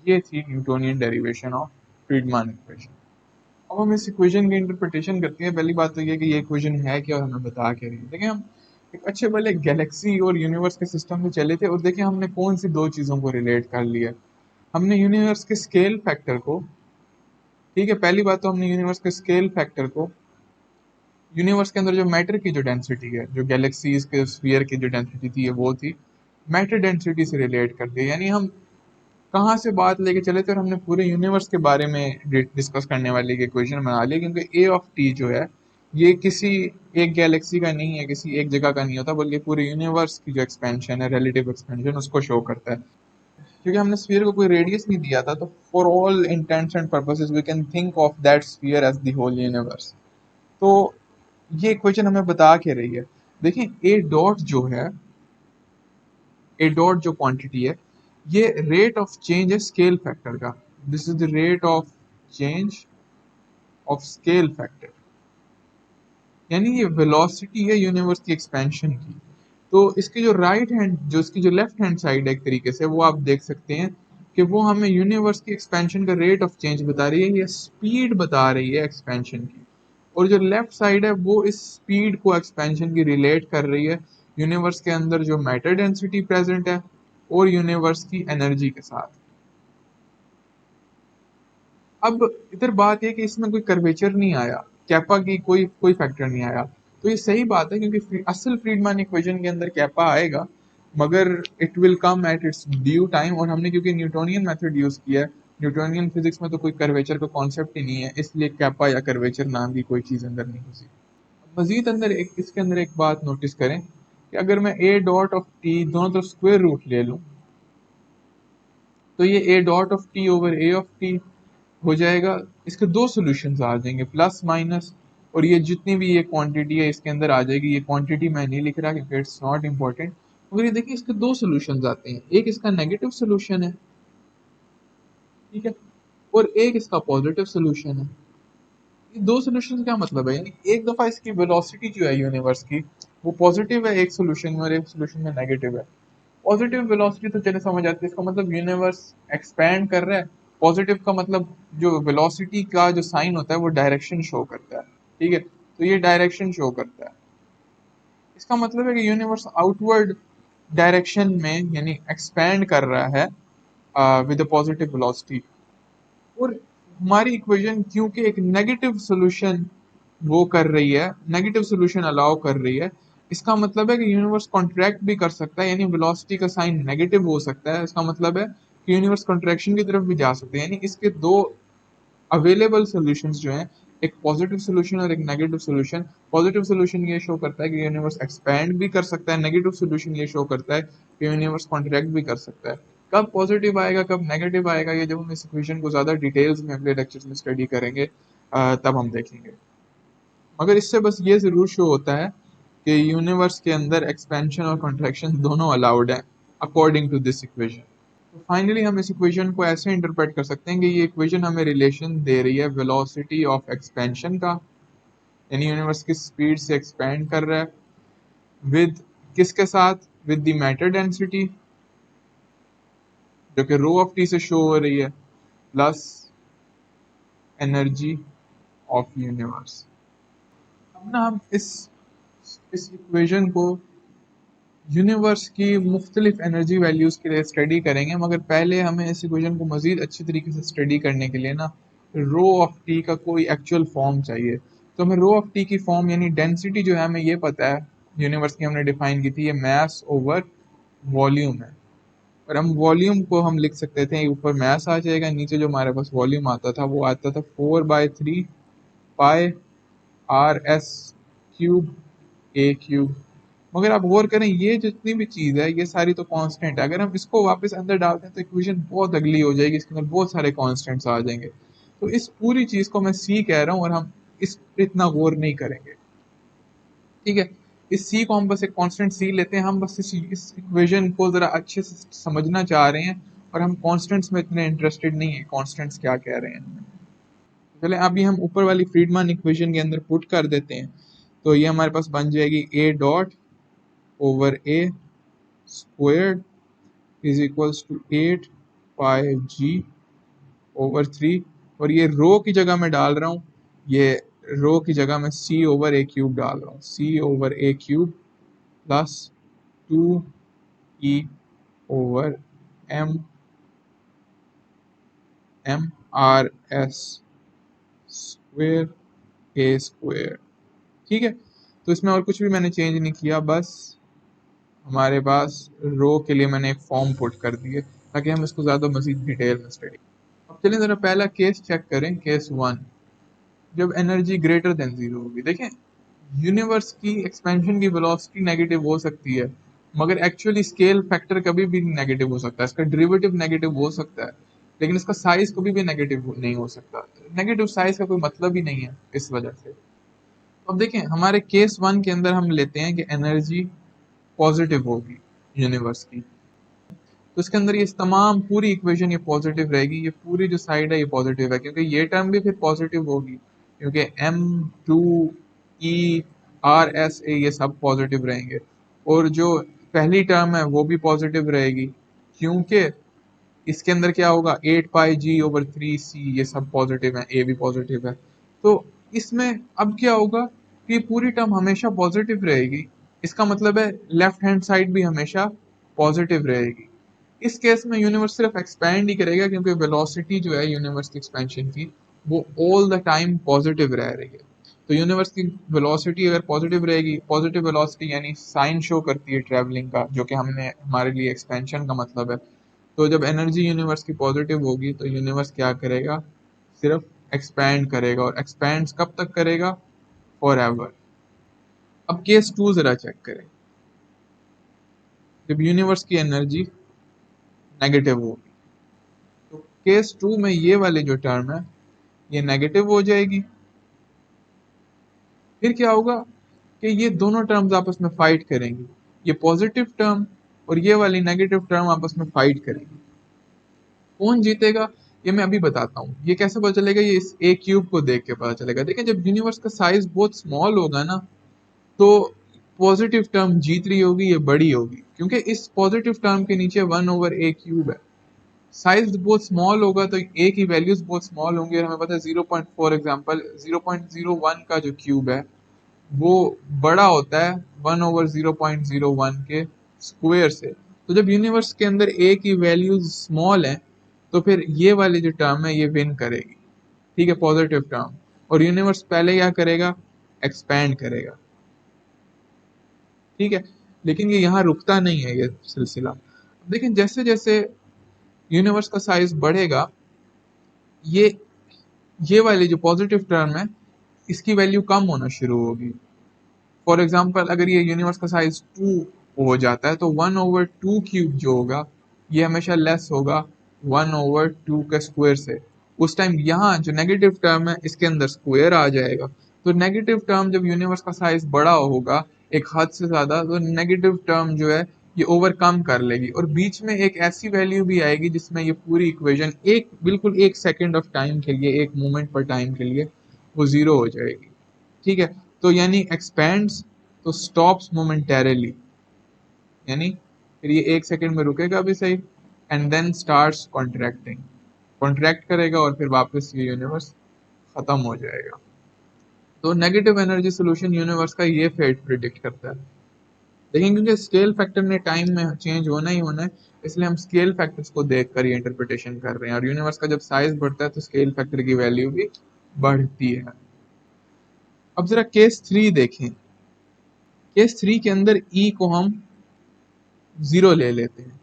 ये थी Newtonian derivation of Friedmann equation. अब हम इस इक्वेशन की इंटरप्रिटेशन करते हैं। पहली बात तो ये कि ये इक्वेशन है क्या और हमें बता क्या रही है। देखिए हम एक अच्छे भले गैलेक्सी और यूनिवर्स के सिस्टम में चले थे और देखिए हमने कौन सी दो चीज़ों को रिलेट कर लिया। हमने यूनिवर्स के स्केल फैक्टर को, ठीक है, पहली बात तो हमने यूनिवर्स के स्केल फैक्टर को यूनिवर्स के अंदर जो मैटर की जो डेंसिटी है, जो गैलेक्सीज के स्फीयर की जो डेंसिटी थी वो थी मैटर डेंसिटी से रिलेट कर दी। यानी हम कहाँ से बात लेके चले थे और हमने पूरे यूनिवर्स के बारे में डिस्कस करने वाली एक इक्वेशन बना ली, क्योंकि ए ऑफ टी जो है ये किसी एक गैलेक्सी का नहीं है, किसी एक जगह का नहीं होता, बल्कि पूरे यूनिवर्स की जो एक्सपेंशन है, रिलेटिव एक्सपेंशन, उसको शो करता है। क्योंकि हमने स्फीयर को कोई रेडियस नहीं दिया था, तो for all intents and purposes we can think of that sphere as the whole universe. तो ये इक्वेशन हमें बता के रही है। देखिए ए डॉट जो है, ए डॉट जो क्वांटिटी है, ये रेट ऑफ चेंज है स्केल फैक्टर का। This is the rate of change of scale factor, यानी ये वेलोसिटी है यूनिवर्स की एक्सपेंशन की। तो इसकी जो राइट हैंड, जो इसकी जो लेफ्ट हैंड साइड है एक तरीके से, वो आप देख सकते हैं कि वो हमें यूनिवर्स की एक्सपेंशन का रेट ऑफ चेंज बता रही है, या स्पीड बता रही है एक्सपेंशन की। और जो लेफ्ट साइड है वो इस स्पीड को, एक्सपेंशन की, रिलेट कर रही है यूनिवर्स के अंदर जो मैटर डेंसिटी प्रेजेंट है और यूनिवर्स की एनर्जी के साथ। अब इधर बात है कि इसमें कोई कर्वेचर नहीं आया, कैपा की कोई कोई फैक्टर नहीं आया। तो ये सही बात है, क्योंकि असल फ्रीडमैन इक्वेशन के अंदर कैपा आएगा, मगर it will come at its due time. और हमने क्योंकि न्यूटोनियन मेथड यूज किया है, न्यूटोनियन फिजिक्स में तो कोई कर्वेचर का कॉन्सेप्ट ही नहीं है, इसलिए कैपा या कर्वेचर नाम की कोई चीज अंदर नहीं घुसी। मजीद अंदर एक, इसके अंदर एक बात नोटिस करें कि अगर मैं ए डॉट ऑफ टी दोनों तरफ स्क्वायर रूट ले लूं, तो ये ए dot of T over A of T हो जाएगा। इसके दो सॉल्यूशंस आ जाएंगे, प्लस माइनस, और ये जितनी भी ये क्वांटिटी है इसके अंदर आ जाएगी। ये क्वांटिटी मैं नहीं लिख रहा क्योंकि इट्स नॉट इम्पोर्टेंट, मगर ये देखिए इसके दो सॉल्यूशंस आते हैं, एक इसका नेगेटिव सॉल्यूशन है, ठीक है, और एक इसका पॉजिटिव सॉल्यूशन है। ये दो सॉल्यूशन क्या मतलब है, यानी एक दफा इसकी वेलोसिटी जो है यूनिवर्स की, वो पॉजिटिव है एक सॉल्यूशन में और एक सॉल्यूशन में नेगेटिव है। पॉजिटिव वेलोसिटी तो चले समझ आती है, इसका मतलब यूनिवर्स एक्सपैंड कर रहा है। पॉजिटिव का मतलब जो वेलोसिटी का जो साइन होता है वो डायरेक्शन शो करता है, ठीक है, तो ये डायरेक्शन शो करता है। इसका मतलब है कि यूनिवर्स आउटवर्ड डायरेक्शन में यानी एक्सपैंड कर रहा है विद पॉजिटिव वेलोसिटी। और हमारी इक्वेशन क्योंकि एक नेगेटिव सोल्यूशन वो कर रही है, नेगेटिव सोल्यूशन अलाउ कर रही है, इसका मतलब है कि यूनिवर्स कॉन्ट्रैक्ट भी कर सकता है, यानी वेलोसिटी का साइन नेगेटिव हो सकता है। इसका मतलब है कि यूनिवर्स कॉन्ट्रैक्शन की तरफ भी जा सकते हैं। यानी इसके दो अवेलेबल सॉल्यूशंस जो हैं, एक पॉजिटिव सोल्यूशन और एक नेगेटिव सोल्यूशन। पॉजिटिव सोल्यूशन ये शो करता है कि यूनिवर्स एक्सपैंड भी कर सकता है, नेगेटिव सोल्यूशन ये शो करता है कि यूनिवर्स कॉन्ट्रैक्ट भी कर सकता है। कब पॉजिटिव आएगा कब नेगेटिव आएगा, ये जब हम इस इक्वेशन को ज्यादा डिटेल्स में अगले लेक्चर्स में स्टडी करेंगे तब हम देखेंगे। मगर इससे बस ये जरूर शो होता है कि यूनिवर्स के अंदर एक्सपेंशन और कॉन्ट्रैक्शन दोनों अलाउड है अकॉर्डिंग टू दिस इक्वेशन। तो फाइनली हम इस इक्वेशन को ऐसे इंटरप्रेट कर सकते हैं कि ये इक्वेशन हमें रिलेशन दे रही है वेलोसिटी ऑफ एक्सपेंशन का, यानी यूनिवर्स किस स्पीड से एक्सपेंड कर रहा है, विद किसके साथ, विद द मैटर डेंसिटी जो कि रो ऑफ टी से शो हो रही है, प्लस एनर्जी ऑफ यूनिवर्स। अब ना हम इस इक्वेशन को यूनिवर्स की मुख्तलिफ एनर्जी वैल्यूज के लिए स्टडी करेंगे, मगर पहले हमें इस इक्वेशन को मजीद अच्छी तरीके से स्टडी करने के लिए ना रो ऑफ टी का कोई एक्चुअल फॉर्म चाहिए। तो हमें रो ऑफ टी की फॉर्म यानी डेंसिटी जो है हमें ये पता है, यूनिवर्स की हमने डिफाइन की थी, ये मास ओवर वॉल्यूम है। और हम वॉल्यूम को हम लिख सकते थे, ऊपर मास आ जाएगा, नीचे जो हमारे पास वॉल्यूम आता था वो आता था 4/3 pi R S cube A cube. मगर आप गौर करें ये जितनी भी चीज है ये सारी तो कांस्टेंट है, अगर हम इसको वापस अंदर डालते हैं तो इक्वेशन बहुत अगली हो जाएगी, इसके अंदर बहुत सारे कांस्टेंट्स आ जाएंगे। तो इस पूरी चीज को मैं सी कह रहा हूँ और हम इस पे इतना गौर नहीं करेंगे, ठीक है। इस सी को हम बस एक कांस्टेंट सी लेते हैं, हम बस इस इक्वेशन को जरा अच्छे से समझना चाह रहे हैं, और हम कांस्टेंट्स में इतने इंटरेस्टेड नहीं है, कांस्टेंट्स क्या कह रहे हैं। चले अभी हम ऊपर वाली फ्रीडमैन इक्वेशन के अंदर पुट कर देते हैं, तो ये हमारे पास बन जाएगी A dot over A squared is equals to 8 pi g/3। और ये रो की जगह मैं डाल रहा हूँ, ये रो की जगह मैं c ओवर ए क्यूब डाल रहा हूँ, c ओवर ए क्यूब प्लस 2e ओवर m r s square a square, ठीक है, तो इसमें और कुछ भी मैंने चेंज नहीं किया, बस हमारे पास रो के लिए मैंने एक फॉर्म पुट कर दिए ताकि हम इसको ज़्यादा मजीद डिटेल में स्टडी। अब चलिए ज़रा पहला केस चेक करें, केस 1, जब एनर्जी ग्रेटर देन जीरो होगी। देखें, यूनिवर्स की एक्सपेंशन की वेलोसिटी नेगेटिव हो सकती है, मगर एक्चुअली स्केल फैक्टर कभी भी नेगेटिव हो सकता है, इसका डेरिवेटिव नेगेटिव हो सकता है, लेकिन इसका साइज कभी भी नेगेटिव नहीं हो सकता। नेगेटिव साइज का कोई मतलब ही नहीं है इस वजह से। अब देखें, हमारे केस 1 के अंदर हम लेते हैं कि एनर्जी पॉजिटिव होगी यूनिवर्स की, तो इसके अंदर ये तमाम पूरी इक्वेशन ये पॉजिटिव रहेगी, ये पूरी जो साइड है ये पॉजिटिव है, क्योंकि ये टर्म भी फिर पॉजिटिव होगी, क्योंकि M2E RSA ये सब पॉजिटिव रहेंगे, और जो पहली टर्म है वो भी पॉजिटिव रहेगी, क्योंकि इसके अंदर क्या होगा, 8πg/3c ये सब पॉजिटिव है, ए भी पॉजिटिव है। तो इसमें अब क्या होगा कि पूरी टर्म हमेशा पॉजिटिव रहेगी, इसका मतलब है लेफ्ट हैंड साइड भी हमेशा पॉजिटिव रहेगी। इस केस में यूनिवर्स सिर्फ एक्सपैंड ही करेगा, क्योंकि वेलोसिटी जो है यूनिवर्स की एक्सपेंशन की वो ऑल द टाइम पॉजिटिव रह रही है। तो यूनिवर्स की वेलोसिटी अगर पॉजिटिव रहेगी, पॉजिटिव वेलोसिटी यानी साइन शो करती है ट्रैवलिंग का, जो कि हमने हमारे लिए एक्सपेंशन का मतलब है। तो जब एनर्जी यूनिवर्स की पॉजिटिव होगी तो यूनिवर्स क्या करेगा, सिर्फ एक्सपैंड करेगा, और एक्सपैंड कब तक करेगा, फॉर एवर। अब केस 2 जरा चेक करें, जब यूनिवर्स की एनर्जी नेगेटिव होगी, तो केस 2 में ये वाली जो टर्म है ये नेगेटिव हो जाएगी। फिर क्या होगा कि ये दोनों टर्म्स आपस में फाइट करेंगी, ये पॉजिटिव टर्म और ये वाली नेगेटिव टर्म आपस में फाइट करेंगी। कौन जीतेगा ये मैं अभी बताता हूँ। ये कैसे पता चलेगा, ये इस ए क्यूब को देख के पता चलेगा। देखिए, जब यूनिवर्स का साइज बहुत स्मॉल होगा ना, तो पॉजिटिव टर्म जीत रही होगी, ये बड़ी होगी, क्योंकि इस पॉजिटिव टर्म के नीचे 1/a³ है। साइज बहुत स्मॉल होगा तो ए की वैल्यूज बहुत स्मॉल होंगी, और हमें पता है 0. फॉर एग्जाम्पल 0.01 का जो क्यूब है वो बड़ा होता है 1/0.01 के स्क्वायर से। तो जब यूनिवर्स के अंदर ए की वैल्यूज स्मॉल है, तो फिर ये वाली जो टर्म है ये विन करेगी, ठीक है, पॉजिटिव टर्म। और यूनिवर्स पहले क्या करेगा, एक्सपैंड करेगा, ठीक है। लेकिन ये यहाँ रुकता नहीं है ये सिलसिला। लेकिन जैसे जैसे यूनिवर्स का साइज बढ़ेगा, ये ये वाली जो पॉजिटिव टर्म है इसकी वैल्यू कम होना शुरू होगी। फॉर एग्जाम्पल, अगर ये यूनिवर्स का साइज 2 हो जाता है, तो 1/2³ जो होगा ये हमेशा लेस होगा 1/2 के स्क्वायर से। उस टाइम यहाँ जो नेगेटिव टर्म है इसके अंदर स्क्वायर आ जाएगा। तो नेगेटिव टर्म जब यूनिवर्स का साइज बड़ा होगा एक हद से ज्यादा, तो नेगेटिव टर्म जो है ये ओवरकम कर लेगी, और बीच में एक ऐसी वैल्यू भी आएगी जिसमें ये पूरी इक्वेशन एक बिल्कुल 1 सेकेंड ऑफ टाइम के लिए, एक मोमेंट पर टाइम के लिए वो जीरो हो जाएगी, ठीक है। तो यानी एक्सपेंड्स तो स्टॉप्स मोमेंटेरली, यानी फिर ये 1 सेकेंड में रुकेगा भी सही, and then starts contracting, contract करेगा और फिर वापस ये यूनिवर्स खत्म हो जाएगा। तो नेगेटिव एनर्जी सोल्यूशन यूनिवर्स का ये फेट प्रिडिक्ट करता है। लेकिन क्योंकि स्केल फैक्टर ने टाइम में चेंज होना ही होना है, इसलिए हम स्केल फैक्टर्स को देखकर ये इंटरप्रिटेशन कर रहे हैं, और यूनिवर्स का जब साइज बढ़ता है तो स्केल फैक्टर की वैल्यू भी बढ़ती है। अब जरा केस 3 देखें। केस 3 के अंदर ई को हम 0 ले लेते हैं,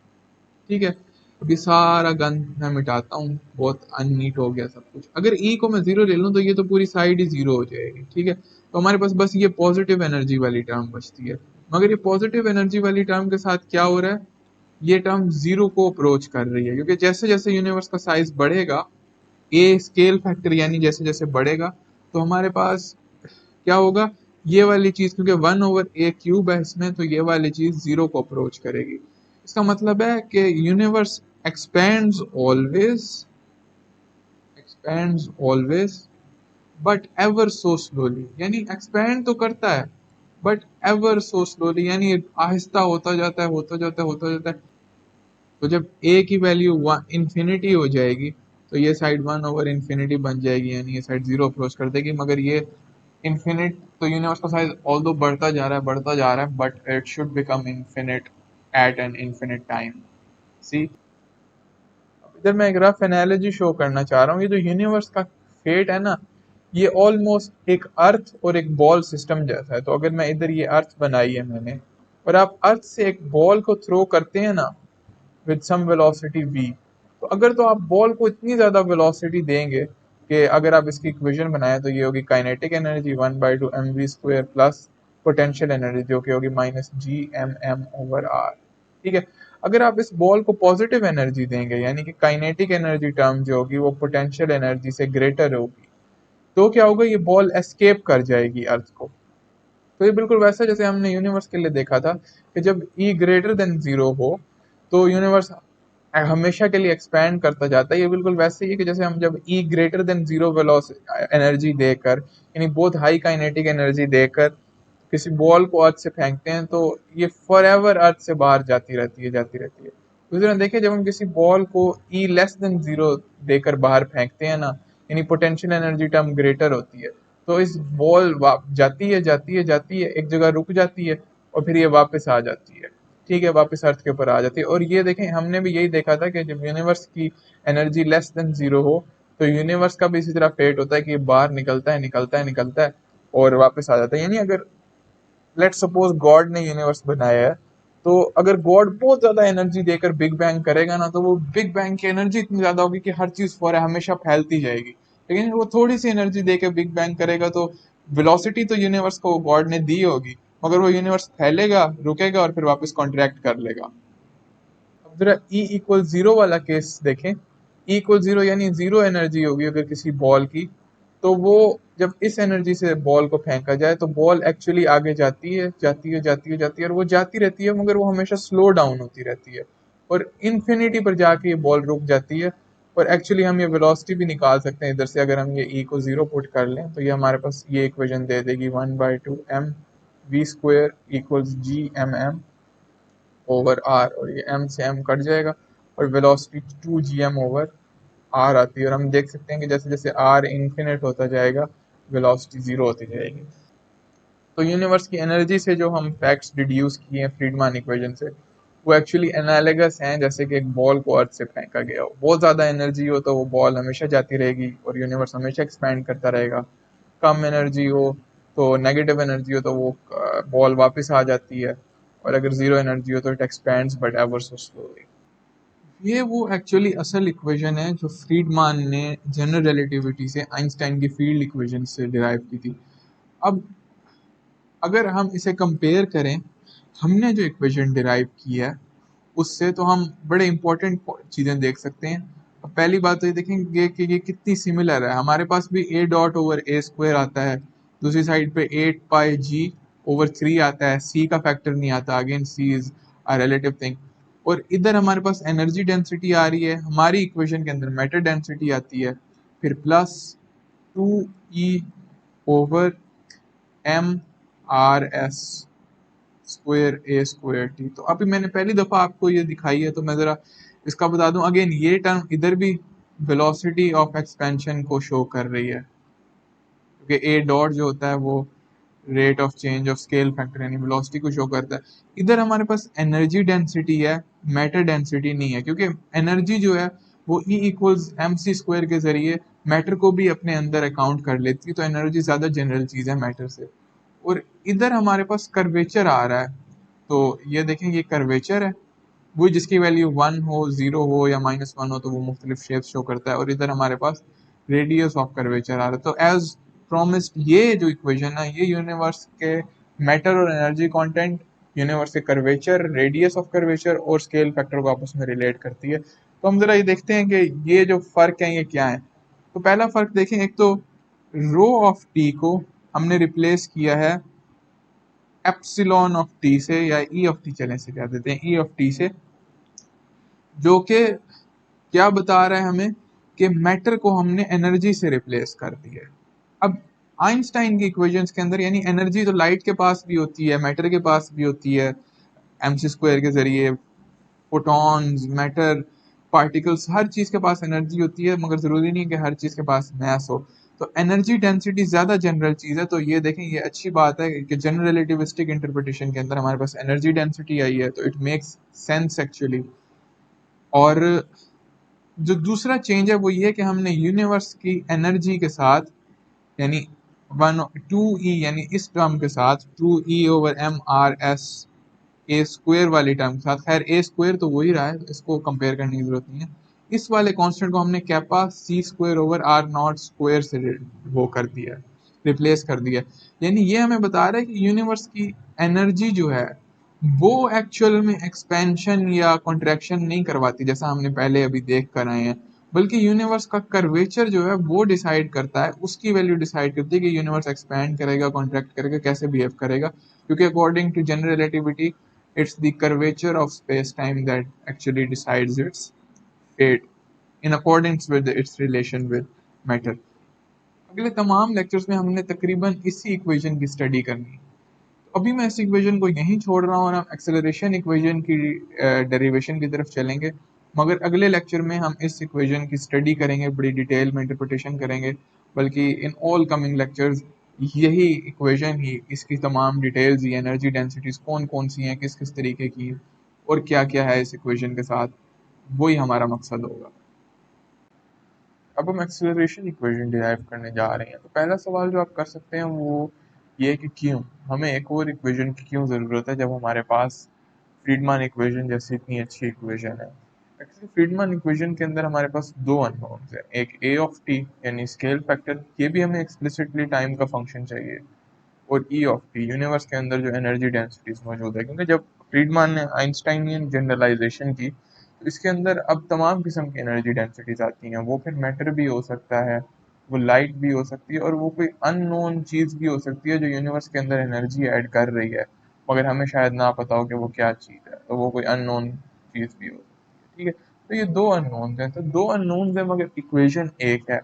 ठीक है। अभी सारा गंद मैं मिटाता हूँ, बहुत अननीट हो गया सब कुछ। अगर ई को मैं 0 ले लूँ तो ये तो पूरी साइड ही 0 हो जाएगी, ठीक है। तो हमारे पास बस ये पॉजिटिव एनर्जी वाली टर्म बचती है, मगर ये पॉजिटिव एनर्जी वाली टर्म के साथ क्या हो रहा है, ये टर्म 0 को अप्रोच कर रही है, क्योंकि जैसे जैसे यूनिवर्स का साइज बढ़ेगा, ए स्केल फैक्टर यानी जैसे जैसे बढ़ेगा, तो हमारे पास क्या होगा, ये वाली चीज क्योंकि 1/a³ है इसमें, तो ये वाली चीज 0 को अप्रोच करेगी। इसका मतलब है कि universe expands always, expands always, but ever so slowly. यानी एक्सपैंड तो करता है बट एवर सो स्लोली, यानी आहिस्ता होता जाता है, होता जाता है, होता जाता है। तो जब a की वैल्यू इंफिनिटी हो जाएगी, तो ये साइड 1/इंफिनिटी बन जाएगी, यानी ये साइड 0 अप्रोच कर देगी। मगर ये इनफिनिट, तो यूनिवर्स का साइज ऑल्दो बढ़ता जा रहा है, बढ़ता जा रहा है, but it should become infinite at an infinite time. See, इधर मैं एक रफ एनालॉजी शो करना चाह रहा हूँ। ये जो यूनिवर्स का फेट है ना, ये ऑलमोस्ट एक अर्थ और एक बॉल सिस्टम जैसा है। तो अगर मैं इधर ये अर्थ बनाई है मैंने, और आप अर्थ से एक बॉल को थ्रो करते हैं ना विद सम वेलोसिटी v, तो अगर तो आप बॉल को इतनी ज्यादा वेलोसिटी देंगे कि अगर आप इसकी इक्वेशन बनाएं तो ये होगी kinetic energy 1/2 mv² plus potential energy जो कि होगी -gmm/r। ठीक है। अगर आप इस बॉल को पॉजिटिव एनर्जी देंगे यानी कि काइनेटिक एनर्जी टर्म जो होगी वो पोटेंशियल एनर्जी से ग्रेटर होगी, तो क्या होगा, ये बॉल एस्केप कर जाएगी अर्थ को। तो ये बिल्कुल वैसा जैसे हमने यूनिवर्स के लिए देखा था कि जब ई ग्रेटर देन जीरो हो तो यूनिवर्स हमेशा के लिए एक्सपैंड करता जाता है। ये बिल्कुल वैसे ही है कि जैसे हम जब E greater than zero velocity energy देकर, यानी बहुत हाई काइनेटिक एनर्जी देकर किसी बॉल को अर्थ से फेंकते हैं तो ये फॉर एवर अर्थ से बाहर जाती रहती है, जाती रहती है। दूसरी तरह देखिए, जब हम किसी बॉल को ई लेस देन जीरो देकर बाहर फेंकते हैं ना, यानी पोटेंशियल एनर्जी टर्म ग्रेटर होती है, तो इस बॉल जाती है जाती है जाती है, एक जगह रुक जाती है और फिर ये वापस आ जाती है। ठीक है, वापस अर्थ के ऊपर आ जाती है। और ये देखें, हमने भी यही देखा था कि जब यूनिवर्स की एनर्जी लेस देन जीरो हो तो यूनिवर्स का भी इसी तरह फेट होता है कि ये बाहर निकलता है निकलता है निकलता है और वापस आ जाता है। यानी अगर लेट सपोज गॉड ने यूनिवर्स बनाया है, तो अगर गॉड बहुत ज्यादा एनर्जी देकर बिग बैंग करेगा ना, तो वो बिग बैंग की एनर्जी इतनी ज्यादा होगी कि हर चीज फौर हमेशा फैलती जाएगी। लेकिन वो थोड़ी सी एनर्जी देकर बिग बैंग करेगा तो वेलोसिटी तो यूनिवर्स को गॉड ने दी होगी, मगर वो यूनिवर्स फैलेगा, रुकेगा और फिर वापस कॉन्ट्रैक्ट कर लेगा। अब जरा ई इक्वल जीरो वाला केस देखें। ई इक्वल जीरो यानी जीरो एनर्जी होगी अगर किसी बॉल की, तो वो जब इस एनर्जी से बॉल को फेंका जाए तो बॉल एक्चुअली आगे जाती है जाती है जाती है जाती है और वो जाती रहती है, मगर वो हमेशा स्लो डाउन होती रहती है और इन्फिनिटी पर जाके ये बॉल रुक जाती है। और एक्चुअली हम ये वेलोसिटी भी निकाल सकते हैं इधर से, अगर हम ये ई को जीरो पुट कर लें तो ये हमारे पास ये इक्वेशन दे देगी 1/2 mv² इक्वल्स g/m/r, और ये m से m कट जाएगा और वेलोसिटी 2 gm/r आती है। और हम देख सकते हैं कि जैसे जैसे r इन्फिनिट होता जाएगा वेलोसिटी जीरो होती जाएगी। तो यूनिवर्स की एनर्जी से जो हम फैक्ट्स डिड्यूस किए हैं फ्रीडमान इक्वेशन से, वो एक्चुअली एनालगस हैं जैसे कि एक बॉल को अर्थ से फेंका गया हो। बहुत ज़्यादा एनर्जी हो तो वो बॉल हमेशा जाती रहेगी और यूनिवर्स हमेशा एक्सपैंड करता रहेगा। कम एनर्जी हो तो नेगेटिव एनर्जी हो तो वो बॉल वापस आ जाती है, और अगर ज़ीरो एनर्जी हो तो it expands but ever so slowly. ये वो एक्चुअली असल इक्वेशन है जो फ्रीडमान ने जनरल रिलेटिविटी से आइंस्टाइन की फील्ड इक्वेशन से डिराइव की थी। अब अगर हम इसे कंपेयर करें हमने जो इक्वेशन डिराइव की है उससे, तो हम बड़े इंपॉर्टेंट चीज़ें देख सकते हैं। अब पहली बात तो ये देखेंगे कि ये कितनी सिमिलर है। हमारे पास भी a dot over a square आता है, दूसरी साइड पे 8πg/3 आता है, c का फैक्टर नहीं आता, again c is a relative thing. और इधर हमारे पास एनर्जी डेंसिटी आ रही है, हमारी इक्वेशन के अंदर मैटर डेंसिटी आती है, फिर plus 2e/m/s square A square T. तो अभी मैंने पहली दफा आपको ये दिखाई है तो मैं जरा इसका बता दूं अगेन, ये टर्म इधर भी वेलोसिटी ऑफ एक्सपेंशन को शो कर रही है, क्योंकि ए डॉट जो होता है वो rate of change of scale factor यानी वेलोसिटी को शो करता है। इधर हमारे पास एनर्जी डेंसिटी है, मैटर डेंसिटी नहीं है, क्योंकि एनर्जी जो है वो E equals M C square के जरिए मैटर को भी अपने अंदर अकाउंट कर लेती है, तो एनर्जी ज्यादा जनरल चीज है मैटर से। और इधर हमारे पास कर्वेचर आ रहा है, तो ये देखें ये कर्वेचर है, वो जिसकी वैल्यू 1 हो, 0 हो या -1 हो तो वो मुख्तलिफ शेप शो करता है। और इधर हमारे पास रेडियस ऑफ कर्वेचर आ रहा है। तो एज प्रोमिस्ड ये जो इक्वेशन है ये यूनिवर्स के मैटर और एनर्जी कंटेंट, यूनिवर्स के कर्वेचर, रेडियस ऑफ कर्वेचर और स्केल फैक्टर को आपस में रिलेट करती है। तो हम जरा ये देखते हैं कि ये जो फर्क है ये क्या है। तो पहला फर्क देखें, एक तो रो ऑफ टी को हमने रिप्लेस किया है एप्सिलॉन ऑफ टी से, या ई ऑफ टी चले से कह देते हैं, ई ऑफ टी से, जो कि क्या बता रहा है हमें कि मैटर को हमने एनर्जी से रिप्लेस कर दिया है। अब आइंस्टाइन की इक्वेशंस के अंदर यानी एनर्जी तो लाइट के पास भी होती है, मैटर के पास भी होती है, एम सी स्क्वायर के जरिए, फोटॉन्स, मैटर, पार्टिकल्स, हर चीज के पास एनर्जी होती है, मगर जरूरी नहीं है कि हर चीज के पास मैस हो। तो एनर्जी डेंसिटी ज्यादा जनरल चीज है। तो ये देखें, ये अच्छी बात है कि जनरल रिलेटिविस्टिक इंटरप्रिटेशन के अंदर हमारे पास एनर्जी डेंसिटी आई है, तो इट मेक्स सेंस एक्चुअली। और जो दूसरा चेंज है वो ये है कि हमने यूनिवर्स की एनर्जी के साथ यानी 2e यानी इस टर्म के साथ 2e/mRs ए स्क्वायर वाली टर्म के साथ, खैर ए स्क्वायर तो वही रहा है, इसको कंपेयर करने की जरूरत नहीं है। इस वाले कांस्टेंट को हमने कैपा c²/r0 स्क्वायर से वो कर दिया है, रिप्लेस कर दिया है। यानी ये हमें बता रहा है कि यूनिवर्स की एनर्जी जो है वो एक्चुअल में एक्सपेंशन या कॉन्ट्रैक्शन नहीं करवाती जैसा हमने पहले अभी देख कर आए हैं, बल्कि यूनिवर्स का कर्वेचर जो है वो डिसाइड करता है, उसकी वैल्यू डिसाइड करती है कि यूनिवर्स एक्सपैंड करेगा, कॉन्ट्रैक्ट करेगा, कैसे बिहेव करेगा। क्योंकि according to general relativity it's the curvature of space-time that actually decides its fate in accordance with its relation with matter। अगले तमाम लेक्चर्स में हमने तकरीबन इसी इक्वेशन की स्टडी करनी है। अभी मैं इस इक्वेशन को यहीं छोड़ रहा हूँ और हम एक्सेलरेशन इक्वेशन की डेरिवेशन की तरफ चलेंगे, मगर अगले लेक्चर में हम इस इक्वेशन की स्टडी करेंगे, बड़ी डिटेल में इंटरप्रिटेशन करेंगे, बल्कि इन ऑल कमिंग लेक्चर्स यही इक्वेशन ही, इसकी तमाम डिटेल्स, ये एनर्जी डेंसिटीज कौन कौन सी हैं, किस किस तरीके की और क्या क्या है इस इक्वेशन के साथ, वही हमारा मकसद होगा। अब हम एक्सेलरेशन इक्वेशन डिराइव करने जा रहे हैं, तो पहला सवाल जो आप कर सकते हैं वो ये है कि क्यों हमें एक और इक्वेशन की क्यों ज़रूरत है जब हमारे पास फ्रीडमान इक्वेशन जैसी इतनी अच्छी इक्वेशन है। एक्चुअली फ्रीडमान इक्वेशन के अंदर हमारे पास दो अननोन्स हैं, एक ए ऑफ टी यानी स्केल फैक्टर, ये भी हमें एक्सप्लिसिटली टाइम का फंक्शन चाहिए, और ई ऑफ टी यूनिवर्स के अंदर जो एनर्जी डेंसिटीज मौजूद है। क्योंकि जब फ्रीडमान ने आइंस्टाइनियन जनरलाइजेशन की तो इसके अंदर अब तमाम किस्म की एनर्जी डेंसिटीज आती हैं, वो फिर मैटर भी हो सकता है, वो लाइट भी हो सकती है, और वो कोई अननोन चीज़ भी हो सकती है जो यूनिवर्स के अंदर एनर्जी ऐड कर रही है, मगर हमें शायद ना पता हो कि वो क्या चीज़ है, तो वो कोई अननोन चीज़ भी हो सकती है। ठीक है, तो ये दो अननोन्स हैं, तो दो अननोन्स हैं मगर इक्वेशन एक है,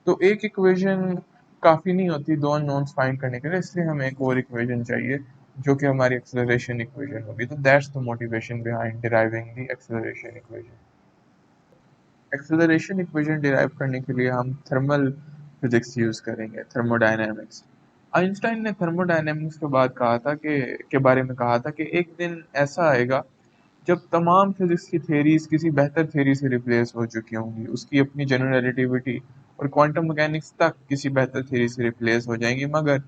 तो एक इक्वेशन काफ़ी नहीं होती दो अननोन्स फाइंड करने के लिए, इसलिए हमें एक और इक्वेशन चाहिए जो कि हमारी एक्सेलरेशन इक्वेशन होगी। तो that's the motivation behind deriving the acceleration equation. Acceleration equation derive करने के लिए हम थर्मल फिजिक्स यूज़ करेंगे, थर्मोडायनेमिक्स। आइंस्टाइन ने थर्मोडायनेमिक्स के बाद कहा था कि के बारे में कहा था कि एक दिन ऐसा आएगा जब तमाम फिजिक्स की थेरीज किसी बेहतर थेरी से रिप्लेस हो चुकी होंगी, उसकी अपनी जनरल रिलेटिविटी और क्वांटम मैकेनिक्स तक किसी बेहतर थेरी से रिप्लेस हो जाएंगी, मगर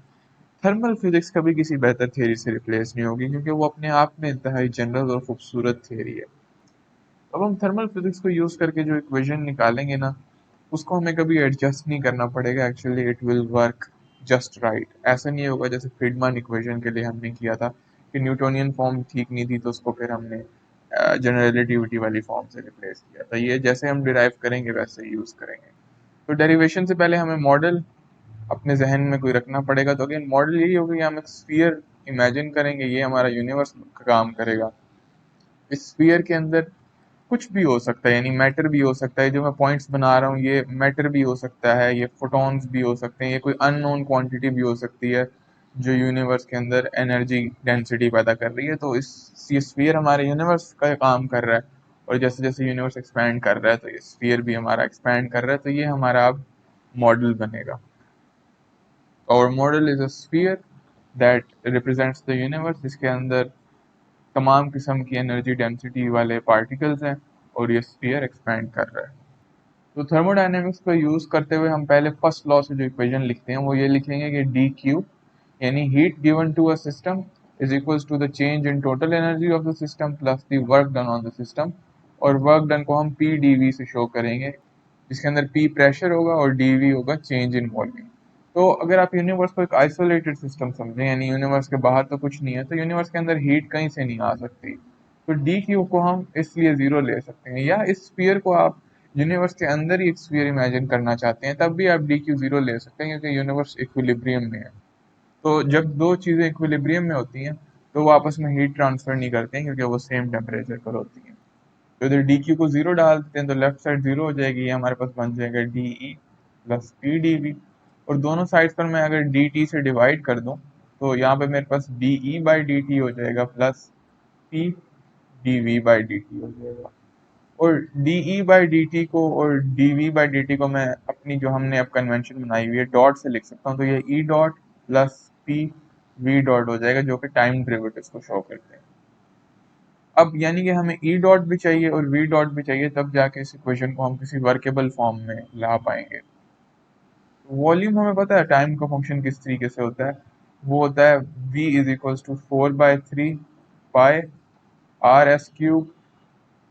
थर्मल फिजिक्स कभी किसी बेहतर थेरी से रिप्लेस नहीं होगी, क्योंकि वो अपने आप में इंतहाई जनरल और खूबसूरत थेरी है। अब हम थर्मल फिजिक्स को यूज़ करके जो इक्वेशन निकालेंगे ना, उसको हमें कभी एडजस्ट नहीं करना पड़ेगा, actually it will work just right. ऐसा नहीं होगा जैसे फ्रीडमान इक्वेशन के लिए हमने किया था कि न्यूटोनियन फॉर्म ठीक नहीं थी तो उसको फिर हमने जनरल रिलेटिविटी वाली फॉर्म से रिप्लेस किया था। ये जैसे हम डिराइव करेंगे वैसे ही यूज़ करेंगे। तो डेरिवेशन से पहले हमें मॉडल अपने जहन में कोई रखना पड़ेगा। तो अगेन मॉडल यही होगा कि हम एक स्फीयर इमेजिन करेंगे, ये हमारा यूनिवर्स का काम करेगा। इस स्फीयर के अंदर कुछ भी हो सकता है, यानी मैटर भी हो सकता है, जो मैं पॉइंट्स बना रहा हूँ ये मैटर भी हो सकता है, ये फोटॉन्स भी हो सकते हैं, ये कोई अननोन क्वांटिटी भी हो सकती है जो यूनिवर्स के अंदर एनर्जी डेंसिटी पैदा कर रही है। तो इस ये स्फीयर हमारे यूनिवर्स का काम कर रहा है, और जैसे जैसे यूनिवर्स एक्सपैंड कर रहा है तो ये स्फीयर भी हमारा एक्सपैंड कर रहा है, तो ये हमारा अब मॉडल बनेगा। और model is a sphere that represents the universe, जिसके अंदर तमाम किस्म की एनर्जी डेंसिटी वाले पार्टिकल्स हैं और ये स्फीयर एक्सपैंड कर रहा है। तो थर्मोडायनेमिक्स को यूज़ करते हुए हम पहले फर्स्ट लॉ से जो इक्वेशन लिखते हैं वो ये लिखेंगे कि डी क्यू यानी heat given to a system is equals to the change in total energy of the system plus the work done on the system, और वर्क डन को हम पी डी वी से शो करेंगे, जिसके अंदर P pressure होगा और D V होगा चेंज इन वॉल्यूम। तो अगर आप यूनिवर्स को एक आइसोलेटेड सिस्टम समझें, यानी यूनिवर्स के बाहर तो कुछ नहीं है, तो यूनिवर्स के अंदर हीट कहीं से नहीं आ सकती, तो डी क्यू को हम इसलिए ज़ीरो ले सकते हैं। या इस स्फीयर को आप यूनिवर्स के अंदर ही एक स्फीयर इमेजिन करना चाहते हैं तब भी आप डी क्यू ज़ीरो ले सकते हैं, क्योंकि यूनिवर्स इक्विलिब्रियम में है। तो जब दो चीज़ें इक्विलिब्रियम में होती हैं तो वो आपस में हीट ट्रांसफ़र नहीं करते हैं, क्योंकि वो सेम टेम्परेचर पर होती हैं। तो इधर डी क्यू को ज़ीरो डाल देते हैं तो लेफ्ट साइड ज़ीरो हो जाएगी, ये हमारे पास बन जाएगा D E plus P D V, और दोनों साइड्स पर मैं अगर डी टी से डिवाइड कर दूं तो यहाँ पे मेरे पास D E by D T हो जाएगा plus P D V by D T हो जाएगा। और D E by D T को और D V by D T को मैं अपनी जो हमने अब कन्वेंशन बनाई हुई है डॉट से लिख सकता हूँ, तो ये ई dot plus P V dot हो जाएगा, जो कि टाइम डेरिवेटिव्स को शो करते हैं। अब यानी कि हमें ई डॉट भी चाहिए और वी डॉट भी चाहिए, तब जाके इस इक्वेशन को हम किसी वर्केबल फॉर्म में ला पाएंगे। वॉल्यूम हमें पता है टाइम का फंक्शन किस तरीके से होता है, वो होता है v is equals to 4/3 pi R S cube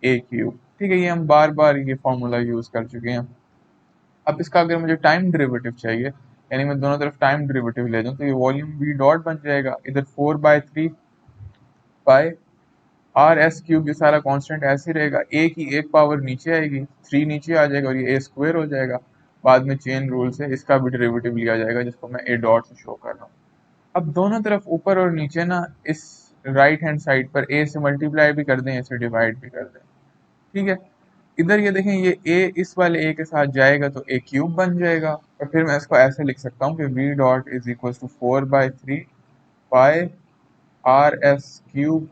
A cube. ठीक है, ये हम बार बार ये फॉर्मूला यूज कर चुके हैं। अब इसका अगर मुझे टाइम डेरिवेटिव चाहिए, यानी मैं दोनों तरफ टाइम डेरिवेटिव ले जाऊं, तो ये वॉल्यूम v डॉट बन जाएगा, इधर 4/3 पाई आर एस क्यूब, ये सारा कांस्टेंट ऐसे ही रहेगा, ए की एक पावर नीचे आएगी, 3 नीचे आ जाएगा और ये ए स्क्वायर हो जाएगा। बाद में चेन रूल से इसका भी डेरिवेटिव लिया जाएगा, जिसको मैं ए डॉट से शो कर रहा हूँ। अब दोनों तरफ ऊपर और नीचे ना इस राइट हैंड साइड पर ए से मल्टीप्लाई भी कर दें, ए से डिवाइड भी कर दें। ठीक है, इधर ये देखें, ये ए इस वाले ए के साथ जाएगा तो ए क्यूब बन जाएगा, और फिर मैं इसको ऐसे लिख सकता हूँ कि V dot is equal to 4/3 pi R S cube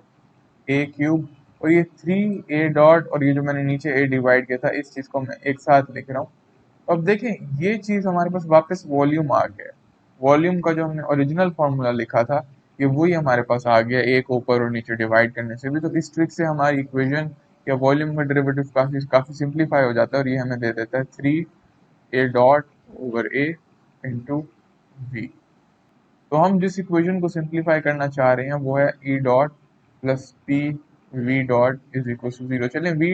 A cube, और ये 3 a डॉट, और ये जो मैंने नीचे a डिवाइड किया था, इस चीज को मैं एक साथ लिख रहा हूँ। अब देखें, ये चीज हमारे पास वापस वॉल्यूम आ गया है। वॉल्यूम का जो हमने ओरिजिनल फॉर्मूला लिखा था, ये वही हमारे पास आ गया, एक ऊपर और नीचे डिवाइड करने से भी। तो इस ट्रिक से हमारी इक्वेशन या वॉल्यूम का डेरिवेटिव काफी काफी सिंप्लीफाई हो जाता है, और ये हमें दे देता है 3 a dot over a into v। तो हम जिस इक्वेशन को सिंप्लीफाई करना चाह रहे हैं वो है E dot plus P V dot is equal to 0। चलें, वी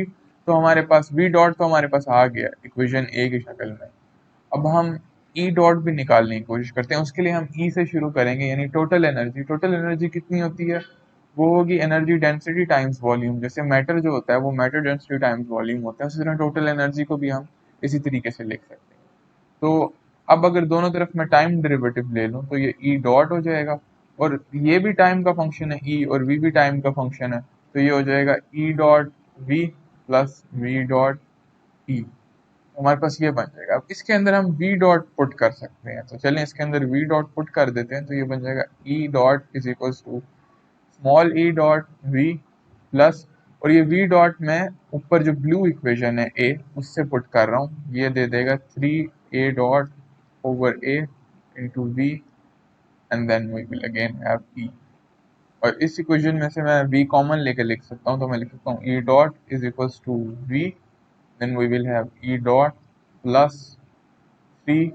डॉट तो हमारे पास आ गया इक्वेशन ए की शक्ल में। अब हम ई डॉट भी निकालने की कोशिश करते हैं। उसके लिए हम ई से शुरू करेंगे, यानी टोटल एनर्जी। टोटल एनर्जी कितनी होती है? वो होगी एनर्जी डेंसिटी टाइम्स वॉल्यूम। जैसे मैटर जो होता है वो मैटर डेंसिटी टाइम्स वॉल्यूम होता है, उसी तरह टोटल एनर्जी को भी हम इसी तरीके से लिख सकते हैं। तो अब अगर दोनों तरफ मैं टाइम डेरिवेटिव ले लूं तो ये ई डॉट हो जाएगा, और ये भी टाइम का फंक्शन है ई, और वी भी टाइम का फंक्शन है, तो ये हो जाएगा E dot V plus V dot E. हमारे पास ये बन जाएगा। अब इसके अंदर हम वी डॉट पुट कर सकते हैं, तो चलें इसके अंदर वी डॉट पुट कर देते हैं। तो ये बन जाएगा E dot is equal to small E dot V plus, और ये वी डॉट में ऊपर जो ब्लू इक्वेशन है ए, उससे पुट कर रहा हूँ, ये दे देगा 3 a dot over a into V, and then we will again have e। और इस इक्वेशन में से मैं v कॉमन लेके लिख सकता हूँ, तो मैं लिख सकता हूँ e dot is equals to v, then we will have e dot plus 3